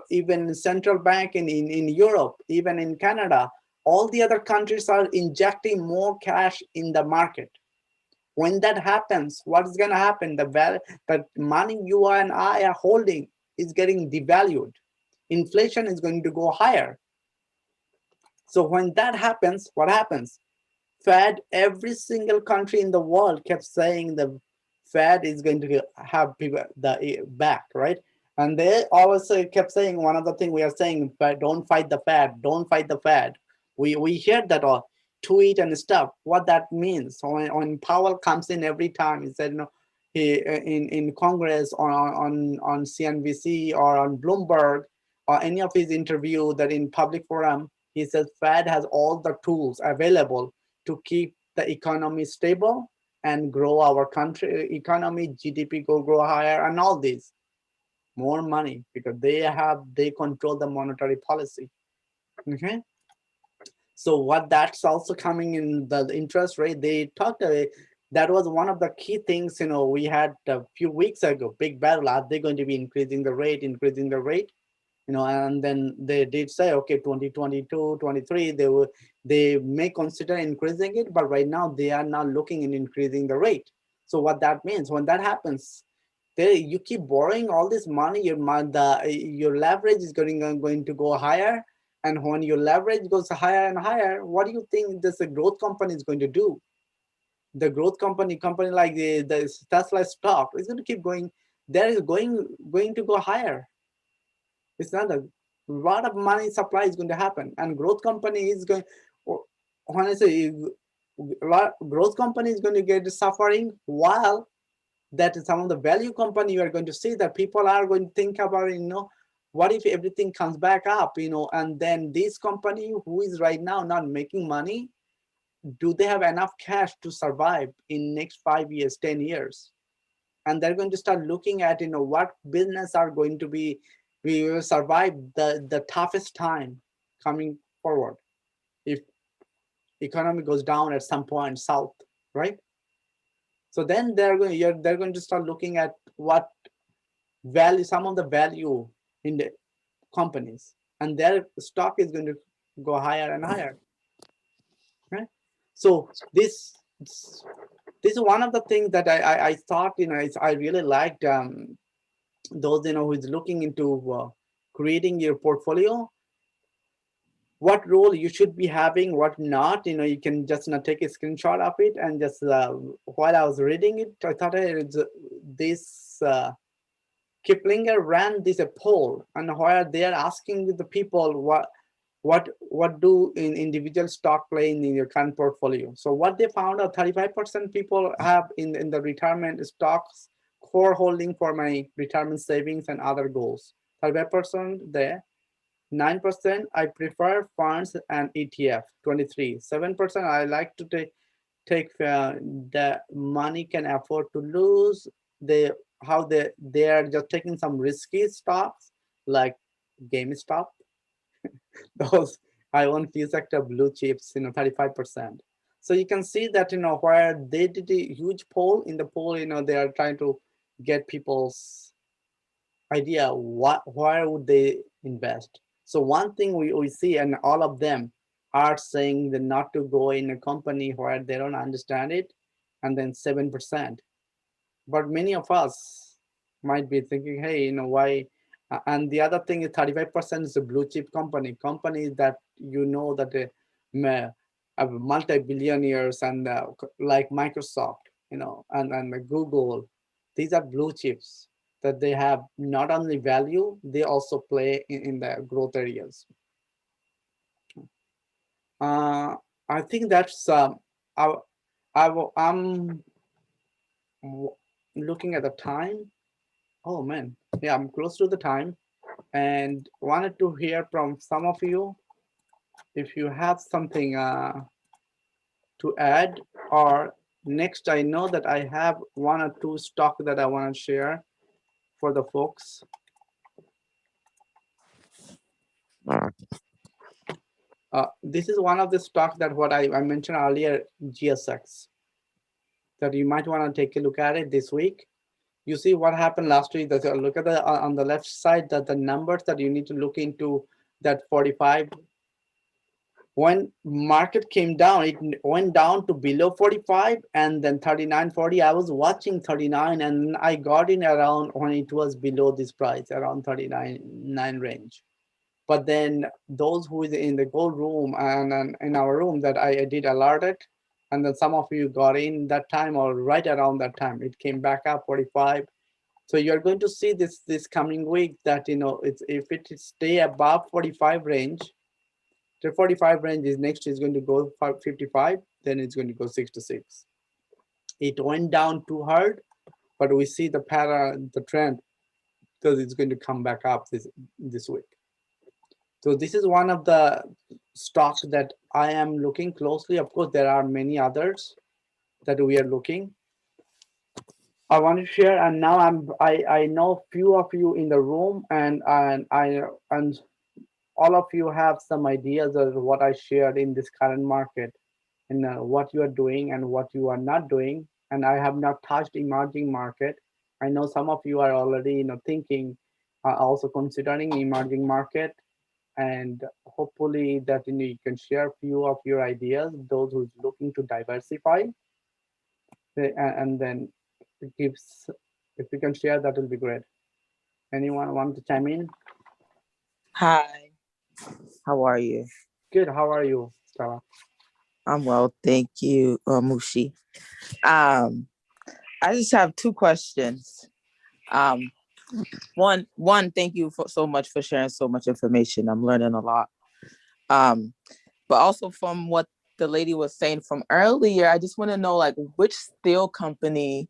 even central bank in Europe, even in Canada, all the other countries are injecting more cash in the market. When that happens, what is going to happen? The money you and I are holding is getting devalued. Inflation is going to go higher. So when that happens, what happens? Fed, every single country in the world kept saying the Fed is going to have people the back, right? And they also kept saying one of the things we are saying, don't fight the Fed, don't fight the Fed. We hear that all tweet and stuff. What that means when Powell comes in every time, he said, he in Congress on CNBC or on Bloomberg or any of his interview that in public forum, he says Fed has all the tools available to keep the economy stable and grow our country economy, GDP go grow higher, and all this. More money, because they control the monetary policy. Okay. So what that's also coming in the interest rate, they talked that was one of the key things, we had a few weeks ago, big battle. Are they going to be increasing the rate? And then they did say, okay, 2022, 23, they may consider increasing it, but right now they are not looking in increasing the rate. So what that means, when that happens, you keep borrowing all this money, your leverage is going to go higher. And when your leverage goes higher and higher, what do you think this growth company is going to do? The growth company like the Tesla stock is going to keep going. There is going to go higher. It's not a lot of money supply is going to happen, and growth company is going. When I say growth company is going to get suffering, while that some of the value company you are going to see that people are going to think about, what if everything comes back up, and then this company who is right now not making money, do they have enough cash to survive in next 5 years, 10 years? And they're going to start looking at, what business are going to be, we will survive the toughest time coming forward. If economy goes down at some point south, right? So then they're going to start looking at what value, some of the value in the companies, and their stock is going to go higher and higher, right? So this is one of the things that I thought, I really liked, those, who is looking into creating your portfolio, what role you should be having, what not. You can just take a screenshot of it, and just while I was reading it, I thought this Kiplinger ran this a poll, and where they are asking the people what do in individual stock play in your current portfolio. So what they found out, 35% people have in the retirement stocks, core holding for my retirement savings and other goals. 35% there. 9% I prefer funds and ETF. 23. 7% I like to take the money can afford to lose. They are just taking some risky stocks like GameStop. Those I own few sector blue chips, 35%. So you can see that, where they did a huge poll. In the poll, they are trying to get people's idea where would they invest. So one thing we see, and all of them are saying that not to go in a company where they don't understand it, and then 7%. But many of us might be thinking, hey, why? And the other thing is 35% is a blue chip companies that that have multi-billionaires, and like Microsoft, and Google. These are blue chips that they have not only value, they also play in the growth areas. I think that's I'm looking at the time. Oh man, yeah, I'm close to the time, and wanted to hear from some of you if you have something to add. Or next, I know that I have one or two stock that I want to share for the folks. This is one of the stocks that what I mentioned earlier, GSX, that you might want to take a look at it this week. You see what happened last week. That look at the on the left side, that the numbers that you need to look into, that 45. When market came down, it went down to below 45, and then 39.40. I was watching 39, and I got in around when it was below this price, around 39.9 range. But then those who is in the gold room and in our room, that I did alert it, and then some of you got in that time or right around that time, it came back up 45. So you're going to see this coming week that if it stay above 45 range, the 45 range is next is going to go 55, then it's going to go 66. It went down too hard, but we see the pattern, the trend, because it's going to come back up this week. So this is one of the stocks that I am looking closely. Of course, there are many others that we are looking. I want to share, and now I know few of you in the room, and all of you have some ideas of what I shared in this current market, and what you are doing and what you are not doing. And I have not touched emerging market. I know some of you are already thinking, also considering emerging market, and hopefully that you can share a few of your ideas, those who's looking to diversify, and then it gives, if you can share, that will be great. Anyone want to chime in? Hi, how are you? Good. How are you, Stella? I'm well, thank you, Mushi. I just have two questions. One, thank you so much for sharing so much information. I'm learning a lot. But also from what the lady was saying from earlier, I just want to know, like, which steel company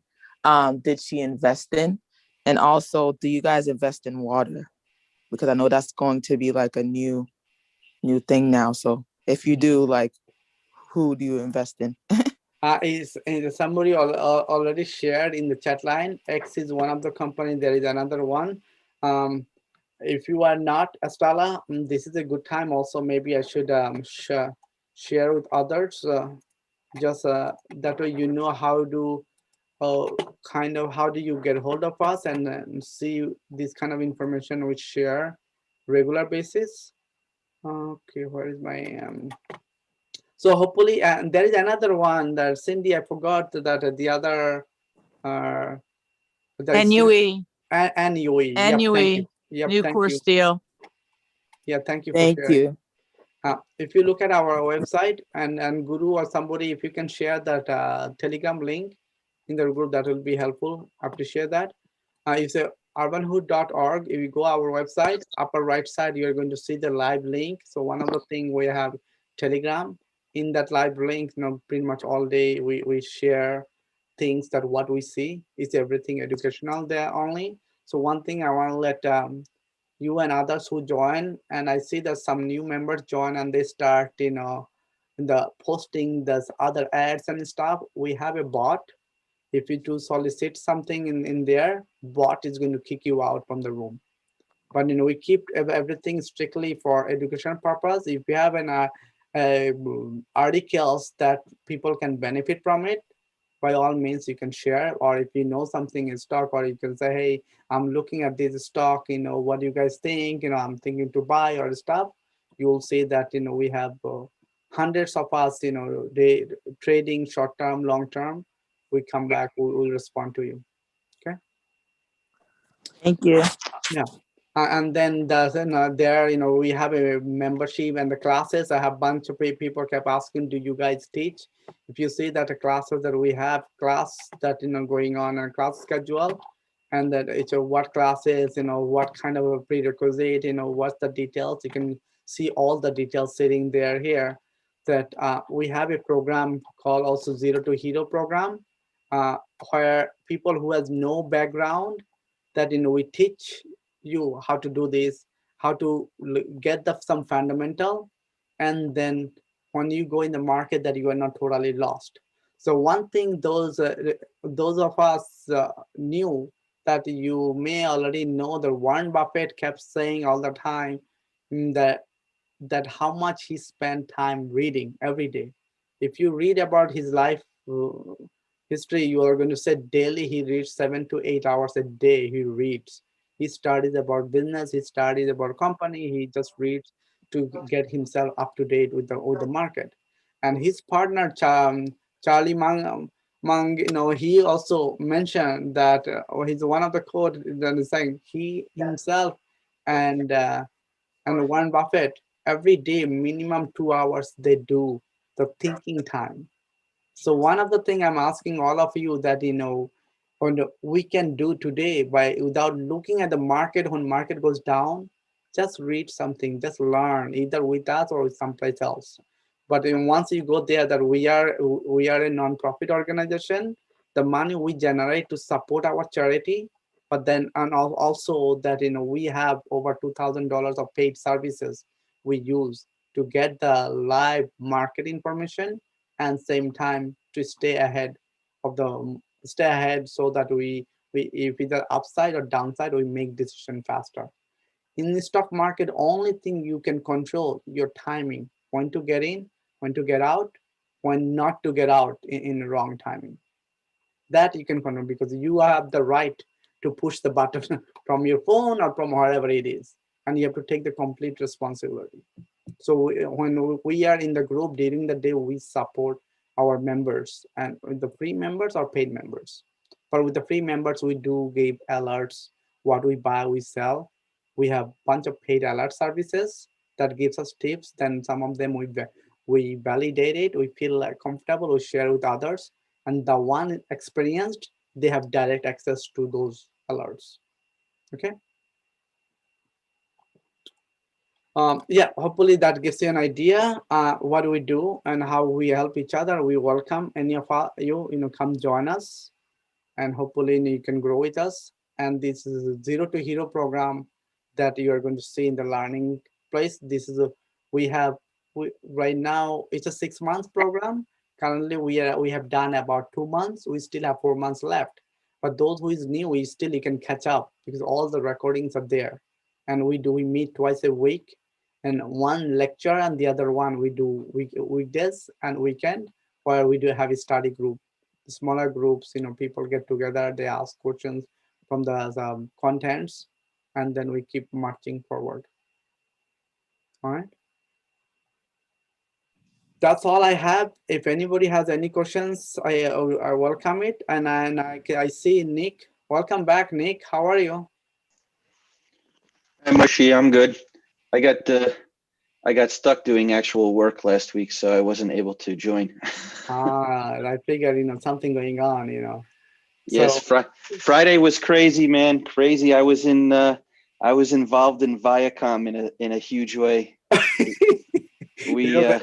did she invest in? And also, do you guys invest in water? Because I know that's going to be like a new thing now. So if you do, like, who do you invest in? Is somebody already shared in the chat line? X is one of the company. There is another one. If you are not Astala, this is a good time. Also, maybe I should share with others. Just that way you know how to kind of how do you get hold of us and see this kind of information we share regular basis. Okay, where is my so hopefully there is another one that Cindy, I forgot that the other uh that NUE, NUE. Yep, thank you. NUE, Yep, new thank you. course deal. Yeah, thank you for Thank sharing. you. If you look at our website and Guru or somebody, if you can share that Telegram link in the group, that will be helpful. I appreciate that. It's urbanhood.org. If you go our website, upper right side, you're going to see the live link. So one of the things we have Telegram. In that live link, pretty much all day we share things that what we see is everything educational there only. So one thing I want to let you and others who join, and I see that some new members join and they start, the posting this other ads and stuff. We have a bot. If you do solicit something in there, bot is going to kick you out from the room. But we keep everything strictly for education purpose. If you have an articles that people can benefit from it, by all means you can share. Or if you know something in stock, or you can say, hey, I'm looking at this stock, what do you guys think, I'm thinking to buy or stuff. You will see that we have hundreds of us, they trading short term, long term. We come back, we'll respond to you. Okay. Thank you. Yeah. And then there, we have a membership and the classes. I have a bunch of people kept asking, do you guys teach? If you see that the classes that we have, class that, going on a class schedule, and that it's what classes, what kind of a prerequisite, what's the details, you can see all the details sitting there here. That we have a program called also Zero to Hero program, where people who has no background, that we teach you how to do this, how to get some fundamental, and then when you go in the market, that you are not totally lost. So one thing those of us knew, that you may already know, that Warren Buffett kept saying all the time, that how much he spent time reading every day. If you read about his life history, you are going to say daily he reads 7 to 8 hours a day. He reads. He studies about business. He studies about company. He just reads to get himself up to date with the market. And his partner Charlie Mang, he also mentioned that he's one of the quote that is saying he himself and Warren Buffett, every day minimum 2 hours they do the thinking time. So one of the thing I'm asking all of you, that when we can do today, by without looking at the market, when market goes down, just read something, just learn, either with us or with someplace else. But once you go there, that we are a non-profit organization, the money we generate to support our charity, but then and also that we have over $2,000 of paid services we use to get the live market information, and same time to stay ahead so that we if either upside or downside, we make decision faster. In the stock market, only thing you can control your timing, when to get in, when to get out, when not to get out in the wrong timing. That you can control, because you have the right to push the button from your phone or from wherever it is, and you have to take the complete responsibility. So when we are in the group during the day, we support our members, and with the free members or paid members. But with the free members, we do give alerts, what we buy, we sell. We have a bunch of paid alert services that gives us tips. Then some of them we validate it. We feel like comfortable, we share with others. And the one experienced, they have direct access to those alerts. Okay. Yeah, hopefully that gives you an idea what we do and how we help each other. We welcome any of you, come join us, and hopefully you can grow with us. And this is a Zero to Hero program that you are going to see in the learning place. This is right now it's a 6 month program. Currently we have done about 2 months. We still have 4 months left. But those who is new, you can catch up, because all the recordings are there. And we meet twice a week. and one lecture and the other one we do weekdays and weekend, where we do have a study group, smaller groups. People get together, they ask questions from the contents, and then we keep marching forward. All right. That's all I have. If anybody has any questions, I welcome it. And I see Nick. Welcome back, Nick. How are you? Hi, Mushi. I'm good. I got stuck doing actual work last week, so I wasn't able to join. I figured something going on. Yes, So Friday was crazy, man. Crazy. I was involved in Viacom in a huge way. We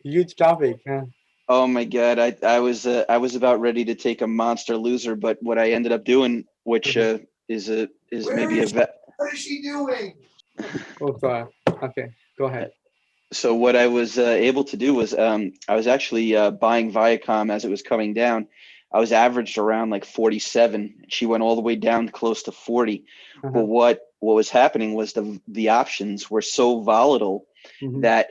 huge topic. Huh? oh my God, I was about ready to take a monster loser, but what I ended up doing, which is maybe a vet. What is she doing? Oh, sorry. Okay, go ahead. So what I was able to do was I was actually buying Viacom as it was coming down. I was averaged around like 47. She went all the way down close to 40. But what was happening was the options were so volatile that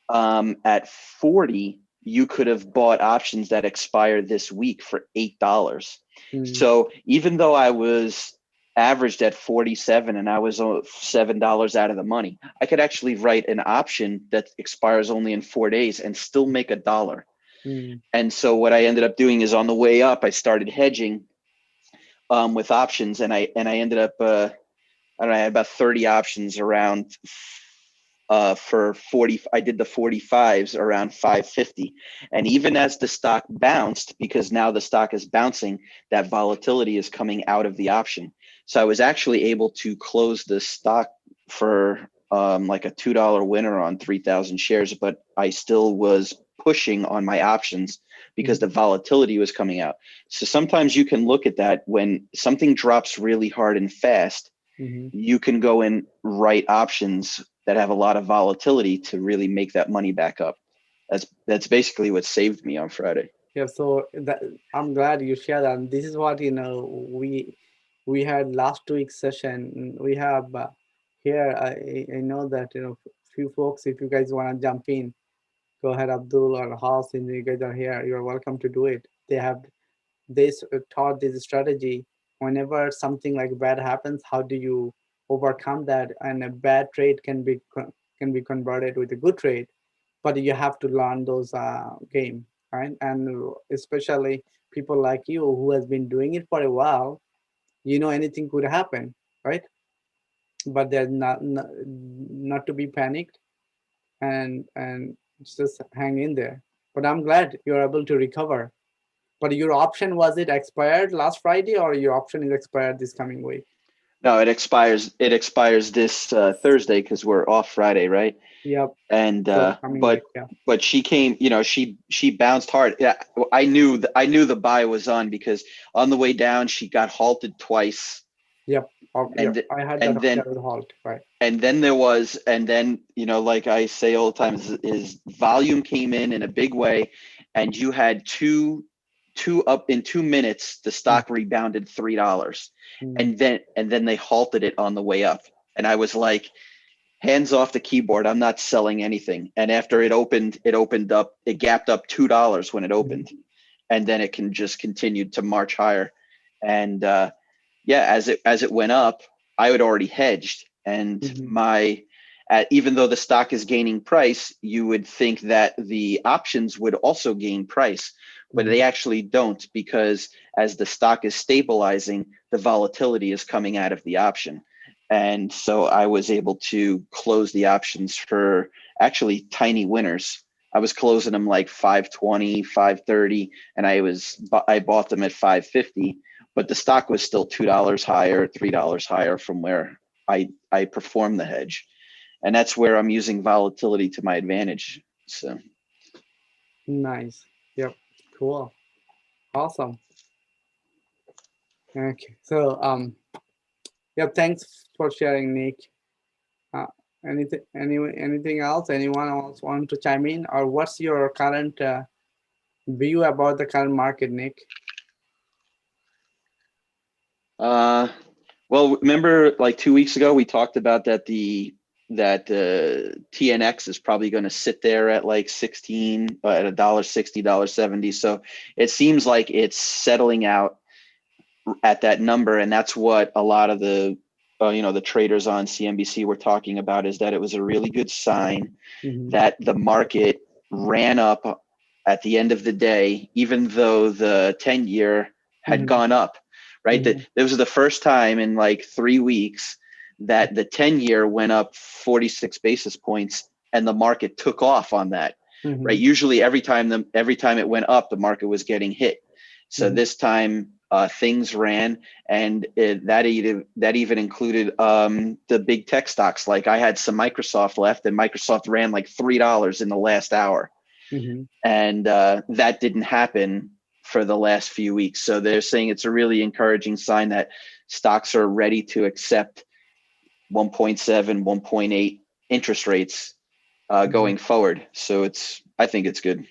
at 40 you could have bought options that expire this week for $8. So even though I was averaged at 47 and I was $7 out of the money, I could actually write an option that expires only in 4 days and still make $1. And so what I ended up doing is on the way up, I started hedging with options, and I ended up I don't know, I had about 30 options around for 40. I did the 45s around 550, and even as the stock bounced, because now the stock is bouncing, that volatility is coming out of the option. So I was actually able to close the stock for like a $2 winner on 3,000 shares, but I still was pushing on my options because the volatility was coming out. So sometimes you can look at that when something drops really hard and fast, you can go and write options that have a lot of volatility to really make that money back up. That's basically what saved me on Friday. Yeah, so I'm glad you shared that. And this is what we had last week's session. We have here. I know that few folks. If you guys want to jump in, go ahead, Abdul or Haas, and you guys are here. You're welcome to do it. They taught this strategy. Whenever something like bad happens, how do you overcome that? And a bad trade can be converted with a good trade, but you have to learn those game, right? And especially people like you who has been doing it for a while, anything could happen, right? But there's not to be panicked, and just hang in there. But I'm glad you're able to recover. But your option, was it expired last Friday, or your option is expired this coming week? No, it expires. It expires this Thursday because we're off Friday, right? Yep. And So coming week, yeah. but she came. She bounced hard. Yeah, I knew the buy was on because on the way down she got halted twice. Yep. And I had and that then halt, right? and then like I say all the time, is volume came in a big way, and you had two up in 2 minutes. The stock rebounded $3, and then they halted it on the way up, and I was like, hands off the keyboard. I'm not selling anything. And after it opened up, it gapped up $2 when it opened, and then it can just continued to march higher. And as it went up, I had already hedged, and even though the stock is gaining price, you would think that the options would also gain price, but they actually don't, because as the stock is stabilizing, the volatility is coming out of the option. And so I was able to close the options for actually tiny winners. I was closing them like 520, 530, and I bought them at 550, but the stock was still $2 higher, $3 higher from where I performed the hedge. And that's where I'm using volatility to my advantage. So nice. Yep. Cool. Awesome. Okay. So yeah, thanks for sharing, Nick. Anything else? Anyone else want to chime in, or what's your current view about the current market, Nick? Well, remember like 2 weeks ago, we talked about that the that TNX is probably going to sit there at like 16, at $1.60, $1.70. So it seems like it's settling out at that number, and that's what a lot of the the traders on CNBC were talking about, is that it was a really good sign that the market ran up at the end of the day, even though the 10-year had gone up, right? That this was the first time in like 3 weeks that the 10-year went up 46 basis points and the market took off on that, right? Usually every time it went up, the market was getting hit. So this time things ran, and that even included the big tech stocks. Like I had some Microsoft left, and Microsoft ran like $3 in the last hour. And that didn't happen for the last few weeks. So they're saying it's a really encouraging sign that stocks are ready to accept 1.7, 1.8 interest rates going forward. So I think it's good.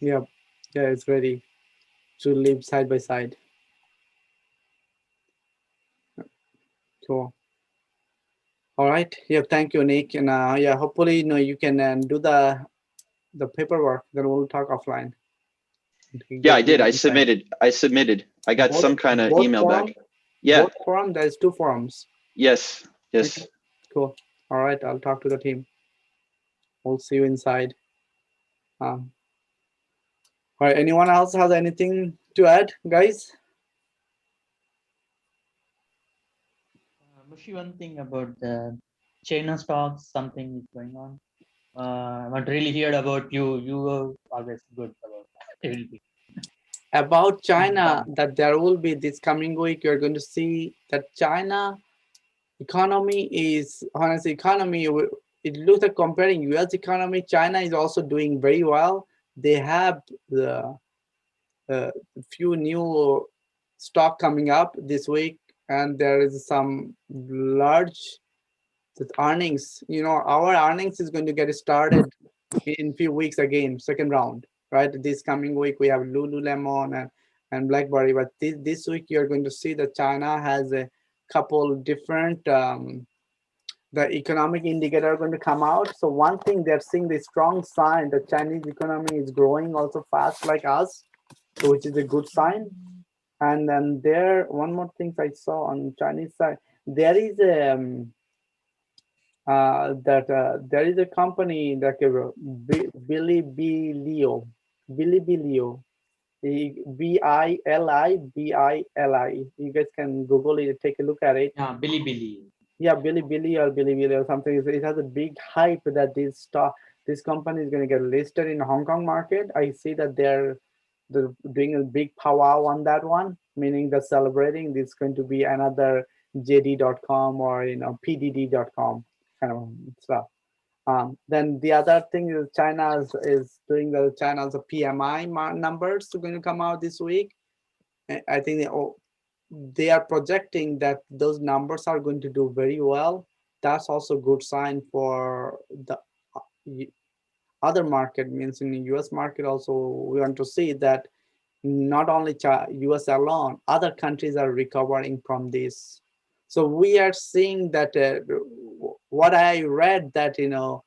Yeah, it's ready to live side by side. Cool. All right. Yeah, thank you, Nick. And yeah, hopefully you can do the paperwork. Then we'll talk offline. Yeah, I did. I submitted. I got some kind of email back. Yeah. Both forum. There's 2 forums. Yes. Okay. Cool. All right. I'll talk to the team. We'll see you inside. All right. Anyone else has anything to add, guys? Mushi, one thing about the China stocks, something is going on. I haven't really heard about you. You were always good about that. About China, that there will be this coming week, you're going to see that China economy is, honestly, it looks like comparing US economy, China is also doing very well. They have the few new stock coming up this week, and there is some large earnings. Our earnings is going to get started in few weeks again, second round, right? This coming week we have Lululemon and BlackBerry, but this week you're going to see that China has a couple different the economic indicator are going to come out. So one thing they're seeing the strong sign that Chinese economy is growing also fast like us, so which is a good sign. And then one more thing I saw on Chinese side, there is a there is a company that Bilibili, Bilibili. You guys can Google it, take a look at it. Yeah, Bilibili. Yeah, Bilibili or something. It has a big hype that this company is going to get listed in the Hong Kong market. I see that they're doing a big powwow on that one, meaning they're celebrating. This is going to be another JD.com or PDD.com kind of stuff. Then the other thing is China is doing China's PMI numbers are going to come out this week. I think they are projecting that those numbers are going to do very well. That's also a good sign for the other market, means in the US market also. We want to see that not only US alone, other countries are recovering from this. So we are seeing that what I read that the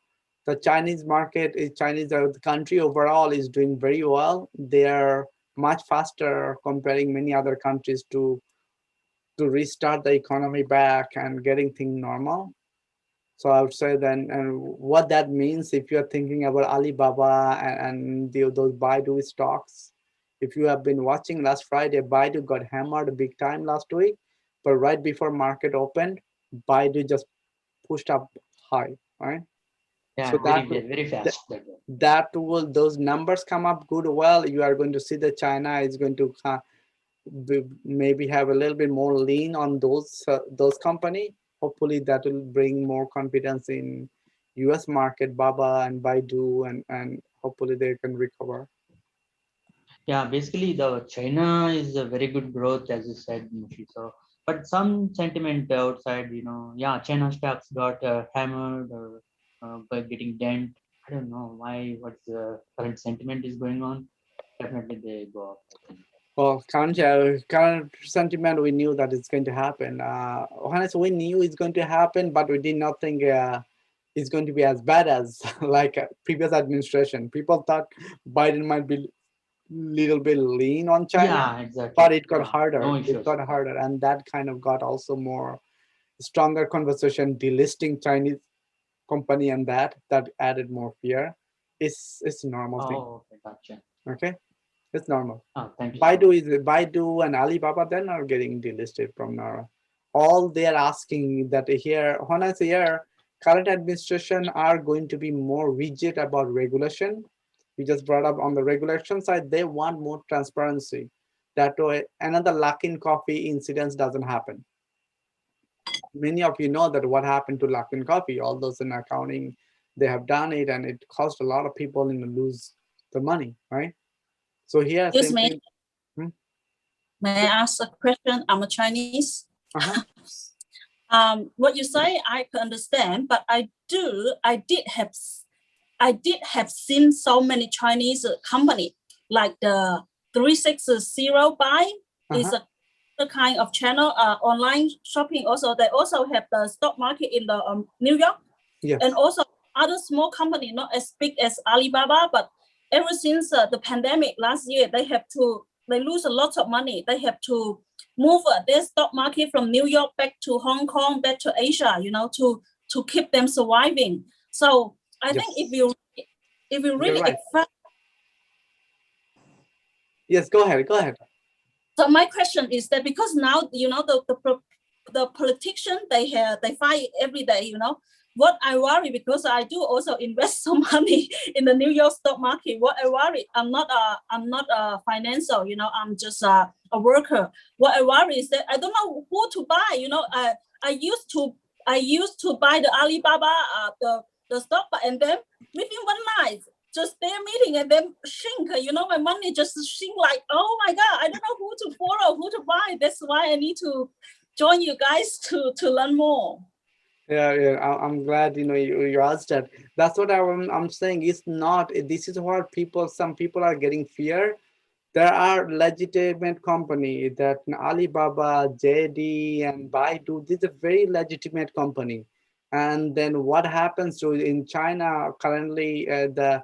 Chinese market the country overall is doing very well. They are much faster comparing many other countries to restart the economy back and getting things normal. So I would say then, and what that means, if you're thinking about Alibaba and those Baidu stocks, if you have been watching last Friday, Baidu got hammered big time last week, but right before market opened, Baidu just pushed up high, right? Yeah, so very fast. Those numbers come up good. Well, you are going to see that China is going to maybe have a little bit more lean on those company. Hopefully that will bring more confidence in US market, Baba and Baidu, and hopefully they can recover. Yeah, basically the China is a very good growth, as you said, Mushi. So, but some sentiment outside, yeah, China stocks got hammered or by getting dent. I don't know why. What's the current sentiment is going on? Definitely they go up, I think. Well, current sentiment, we knew that it's going to happen. Honestly, we knew it's going to happen, but we did not think is going to be as bad as like previous administration. People thought Biden might be little bit lean on China, Yeah, exactly. but it got Yeah, harder. no It issues. got harder, and that kind of got also more stronger conversation delisting Chinese company, and that added more fear. It's a normal thing. Oh, okay, gotcha. Okay, it's normal. Oh, thank you. So much. Baidu and Alibaba, they're not getting delisted from now. All they're asking that here, when I say here, current administration are going to be more rigid about regulation. We just brought up on the regulation side, they want more transparency. That way, another Luckin Coffee incident doesn't happen. Many of you know that what happened to Luckin Coffee, all those in accounting, they have done it, and it cost a lot of people to lose the money, right? So here, Excuse same me. thing. May I ask a question? I'm a Chinese. Uh-huh. What you say, I can understand, but I did have seen so many Chinese company like the 360 buy is a kind of channel, online shopping. Also, they also have the stock market in the New York, Yes. and also other small company, not as big as Alibaba, but ever since the pandemic last year, they lose a lot of money. They have to move their stock market from New York back to Hong Kong, back to Asia, to keep them surviving. So I think if you really right. Yes, go ahead. So my question is that because now the politician they fight every day. What I worry, because I do also invest some money in the New York stock market. What I worry, I'm not a financial. I'm just a worker. What I worry is that I don't know who to buy. I used to buy the Alibaba the stock, and then within one night, just their meeting and then shrink. My money just shrink like, oh my God, I don't know who to follow, who to buy. That's why I need to join you guys to learn more. Yeah. I'm glad you asked that. That's what I'm saying. It's not. This is what some people are getting fear. There are legitimate company that Alibaba, JD, and Baidu. This is a very legitimate company. And then what happens to in China currently? The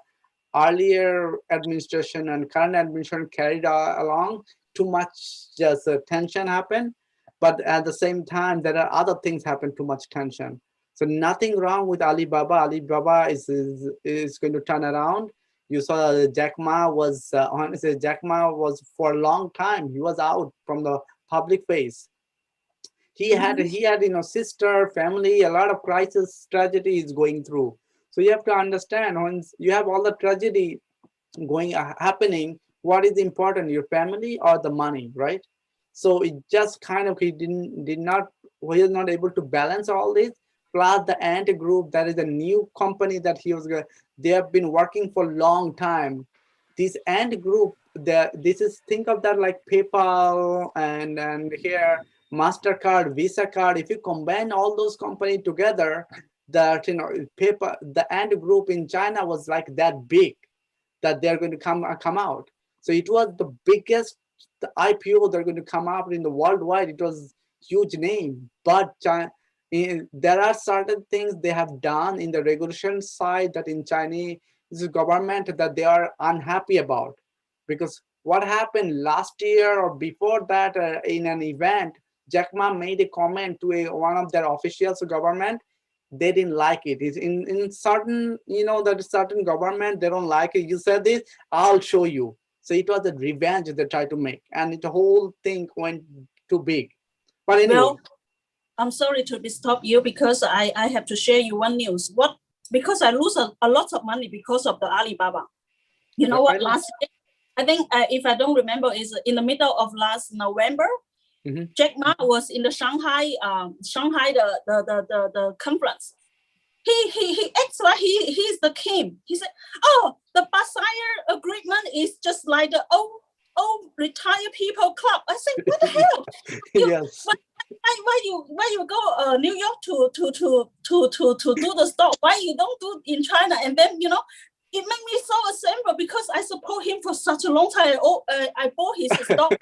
earlier administration and current administration carried along too much just tension happened, but at the same time there are other things happen, too much tension. So nothing wrong with Alibaba is going to turn around. You saw Jack Ma was honestly, Jack Ma was for a long time, he was out from the public face. He had sister, family, a lot of crisis tragedy is going through. So you have to understand, once you have all the tragedy happening, what is important, your family or the money, right? So it just kind of, he was not able to balance all this. Plus the ant group, that is a new company that they have been working for a long time. This ant group, think of that like PayPal and here MasterCard, Visa card. If you combine all those companies together, that PayPal, the ant group in China was like that big, that they're going to come out. So it was the biggest IPO they're going to come up in the worldwide. It was huge name, but there are certain things they have done in the regulation side that in Chinese government that they are unhappy about. Because what happened last year or before that, in an event, Jack Ma made a comment to one of their officials of government. They didn't like it. It's in certain, that certain government, they don't like it. You said this, I'll show you. So it was a revenge they tried to make, and the whole thing went too big. But anyway. Well, I'm sorry to disturb you, because I have to share you one news. Because I lose a lot of money because of the Alibaba. You know what? Last year, I think if I don't remember, is in the middle of last November. Jack Ma was in the Shanghai the conference. He acts like he's the king. He said, "Oh, the Versailles Agreement is just like the old retired people club." I said, "What the hell?" Yes. Why you go New York to do the stock? Why you don't do in China? And then it made me so ashamed, because I support him for such a long time. I bought his stock.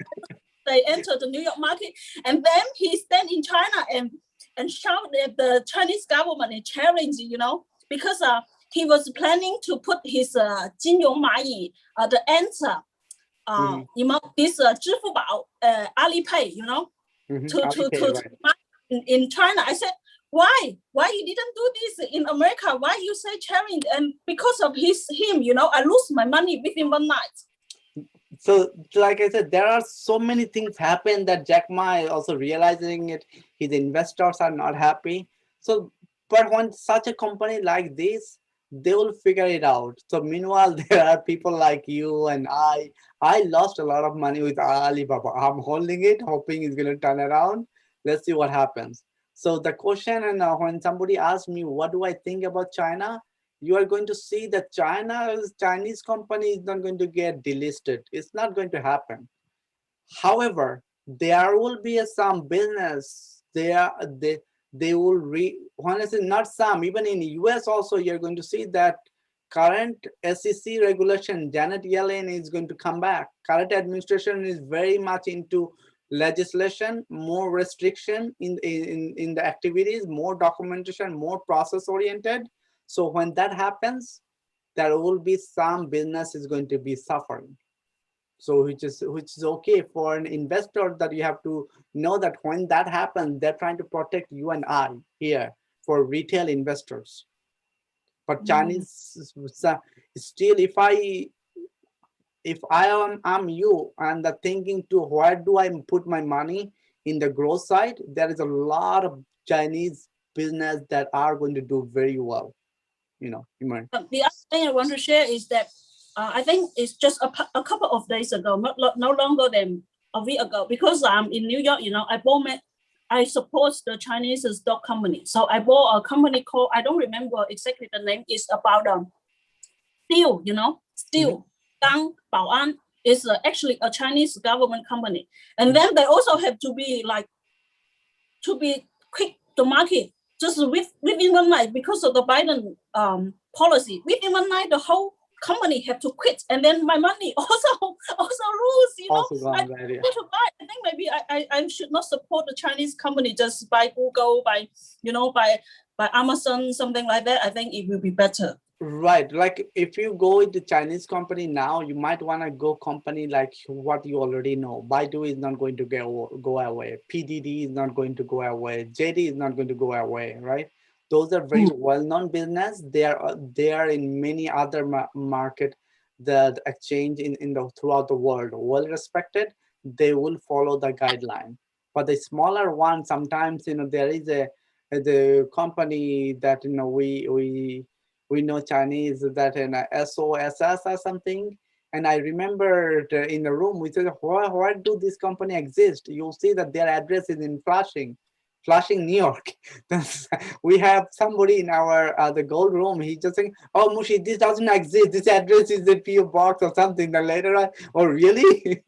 They entered the New York market, and then he stand in China and shout at the Chinese government and challenge, because he was planning to put his 金融蚂蚁 the answer you know this 支付宝 Alipay, you know, to in China. I said, why you didn't do this in America? Why you say sharing? And because of him, you know, I lose my money within one night. So like I said, there are so many things happen that Jack Ma is also realizing it. His investors are not happy. So, but when such a company like this, they will figure it out. So meanwhile, there are people like you and I lost a lot of money with Alibaba. I'm holding it, hoping it's going to turn around. Let's see what happens. So the question, and when somebody asks me, what do I think about China? You are going to see that Chinese company is not going to get delisted. It's not going to happen. However, there will be some business. They will honestly not some. Even in the US also, you're going to see that current SEC regulation, Janet Yellen is going to come back. Current administration is very much into legislation, more restriction in the activities, more documentation, more process oriented. So when that happens, there will be some business is going to be suffering. So which is okay for an investor, that you have to know that when that happens, they're trying to protect you and I here for retail investors. But Chinese still, if I'm you and the thinking to where do I put my money in the growth side, there is a lot of Chinese business that are going to do very well. You know, Imran. The other thing I want to share is that I think it's just a couple of days ago, no longer than a week ago, because I'm in New York. You know, I support the Chinese stock company, so I bought a company called, I don't remember exactly the name. It's about steel. You know, steel. Dang Baoan is actually a Chinese government company, and then they also have to be quick to market. Just within one night, because of the Biden policy, within one night the whole company have to quit, and then my money also lose. You know, I think maybe I should not support the Chinese company just by Google, by Amazon, something like that. I think it will be better. Right, like if you go into Chinese company now, you might want to go company like what you already know. Baidu is not going to go away. PDD is not going to go away. JD is not going to go away, right? Those are very well-known business. They are in many other market, the exchange in the throughout the world, well respected. They will follow the guideline. But the smaller one, sometimes there is the company that we know Chinese that in SOSS or something. And I remember in the room, we said, why do this company exist? You'll see that their address is in Flushing, New York. We have somebody in our the gold room. He's just saying, oh, Mushi, this doesn't exist. This address is a PO box or something. Then later on, oh, really?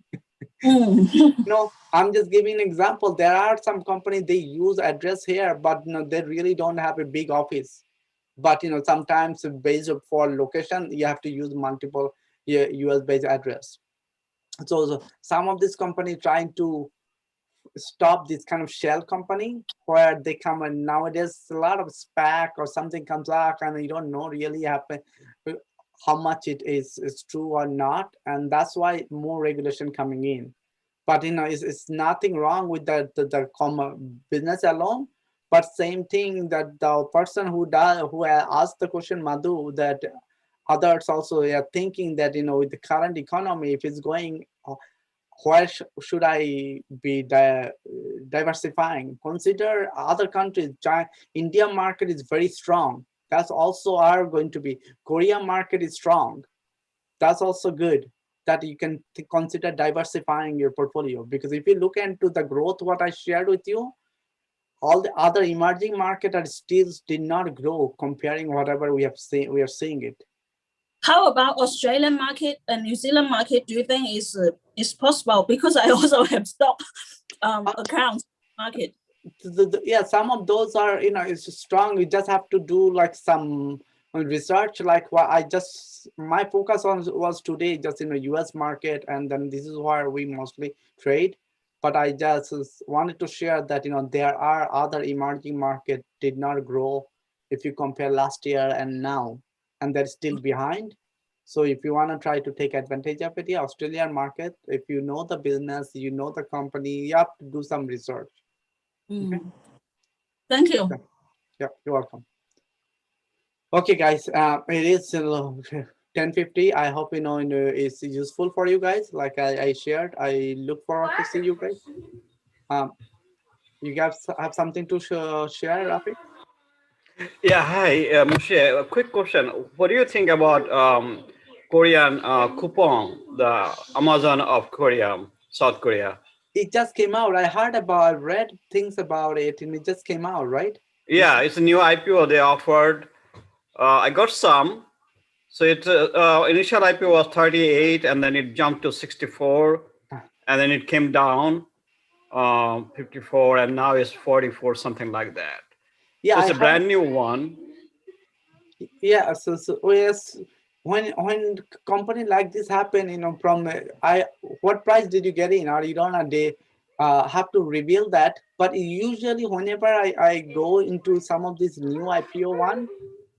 No, I'm just giving an example. There are some companies, they use address here, but they really don't have a big office. But sometimes based for location, you have to use multiple US based address. So some of this company trying to stop this kind of shell company where they come, and nowadays a lot of SPAC or something comes up and you don't know really happen how much it is true or not, and that's why more regulation coming in. But it's nothing wrong with the common business alone. But same thing that the person who asked the question, Madhu, that others also are thinking that with the current economy, if it's going, where should I be diversifying? Consider other countries. India market is very strong. That's also are going to be. Korea market is strong. That's also good, that you can consider diversifying your portfolio. Because if you look into the growth, what I shared with you, all the other emerging market are still did not grow comparing whatever we are seeing it. How about Australian market and New Zealand market? Do you think is possible? Because I also have stock accounts market. Yeah, some of those are it's strong. You just have to do like some research, like what my focus was today just in the US market, and then this is where we mostly trade. But I just wanted to share that there are other emerging market did not grow if you compare last year and now, and they're still behind. So if you want to try to take advantage of it, the Australian market, if you know the business, you know the company, you have to do some research. Okay. Thank you. Yeah, you're welcome. Okay, guys, it is 10:50. I hope it's useful for you guys. Like I shared, I look forward to see you guys. You guys have something to share, Rafi? Yeah, hi, Mushi. A quick question. What do you think about Korean coupon, the Amazon of Korea, South Korea? It just came out. I read things about it, and it just came out, right? Yeah, it's a new IPO they offered. I got some. So its initial IPO was 38, and then it jumped to 64, and then it came down 54, and now it's 44, something like that. Yeah, so it's a brand new one. Yeah, so yes, when company like this happen, from what price did you get in, or you don't, they have to reveal that. But usually, whenever I go into some of these new IPO one,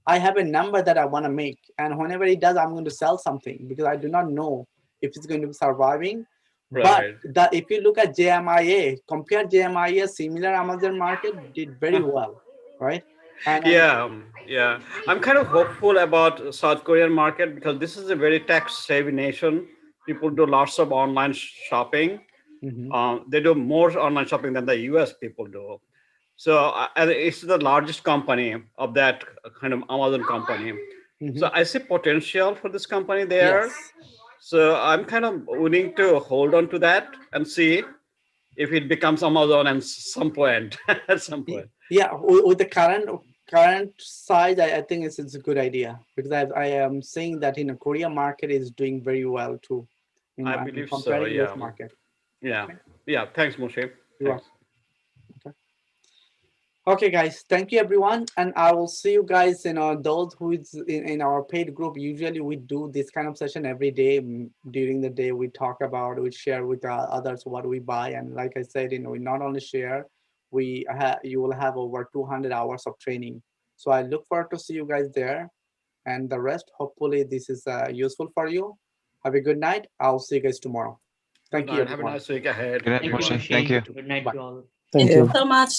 I have a number that I want to make, and whenever it does, I'm going to sell something because I do not know if it's going to be surviving. Right. But if you look at JMIA, compare JMIA, similar Amazon market did very well, right? Yeah. I'm kind of hopeful about South Korean market because this is a very tech-savvy nation. People do lots of online shopping. They do more online shopping than the US people do. So and it's the largest company of that kind of Amazon company. So I see potential for this company there. Yes. So I'm kind of willing to hold on to that and see if it becomes Amazon at some point. At some point. Yeah, with the current size, I think it's a good idea because I am seeing that in the Korea market is doing very well too. I believe so. Comparing Yeah. US market. Yeah. Yeah. Thanks, Mushi. You're welcome. Okay, guys, thank you everyone, and I will see you guys. Those who is in our paid group. Usually, we do this kind of session every day. During the day, we talk about, we share with others what we buy, and like I said, we not only share, you will have over 200 hours of training. So I look forward to see you guys there, and the rest. Hopefully, this is useful for you. Have a good night. I'll see you guys tomorrow. Thank you. Have a nice week ahead. Good night, Mushi. Thank you. Good night to all. Thank you so much.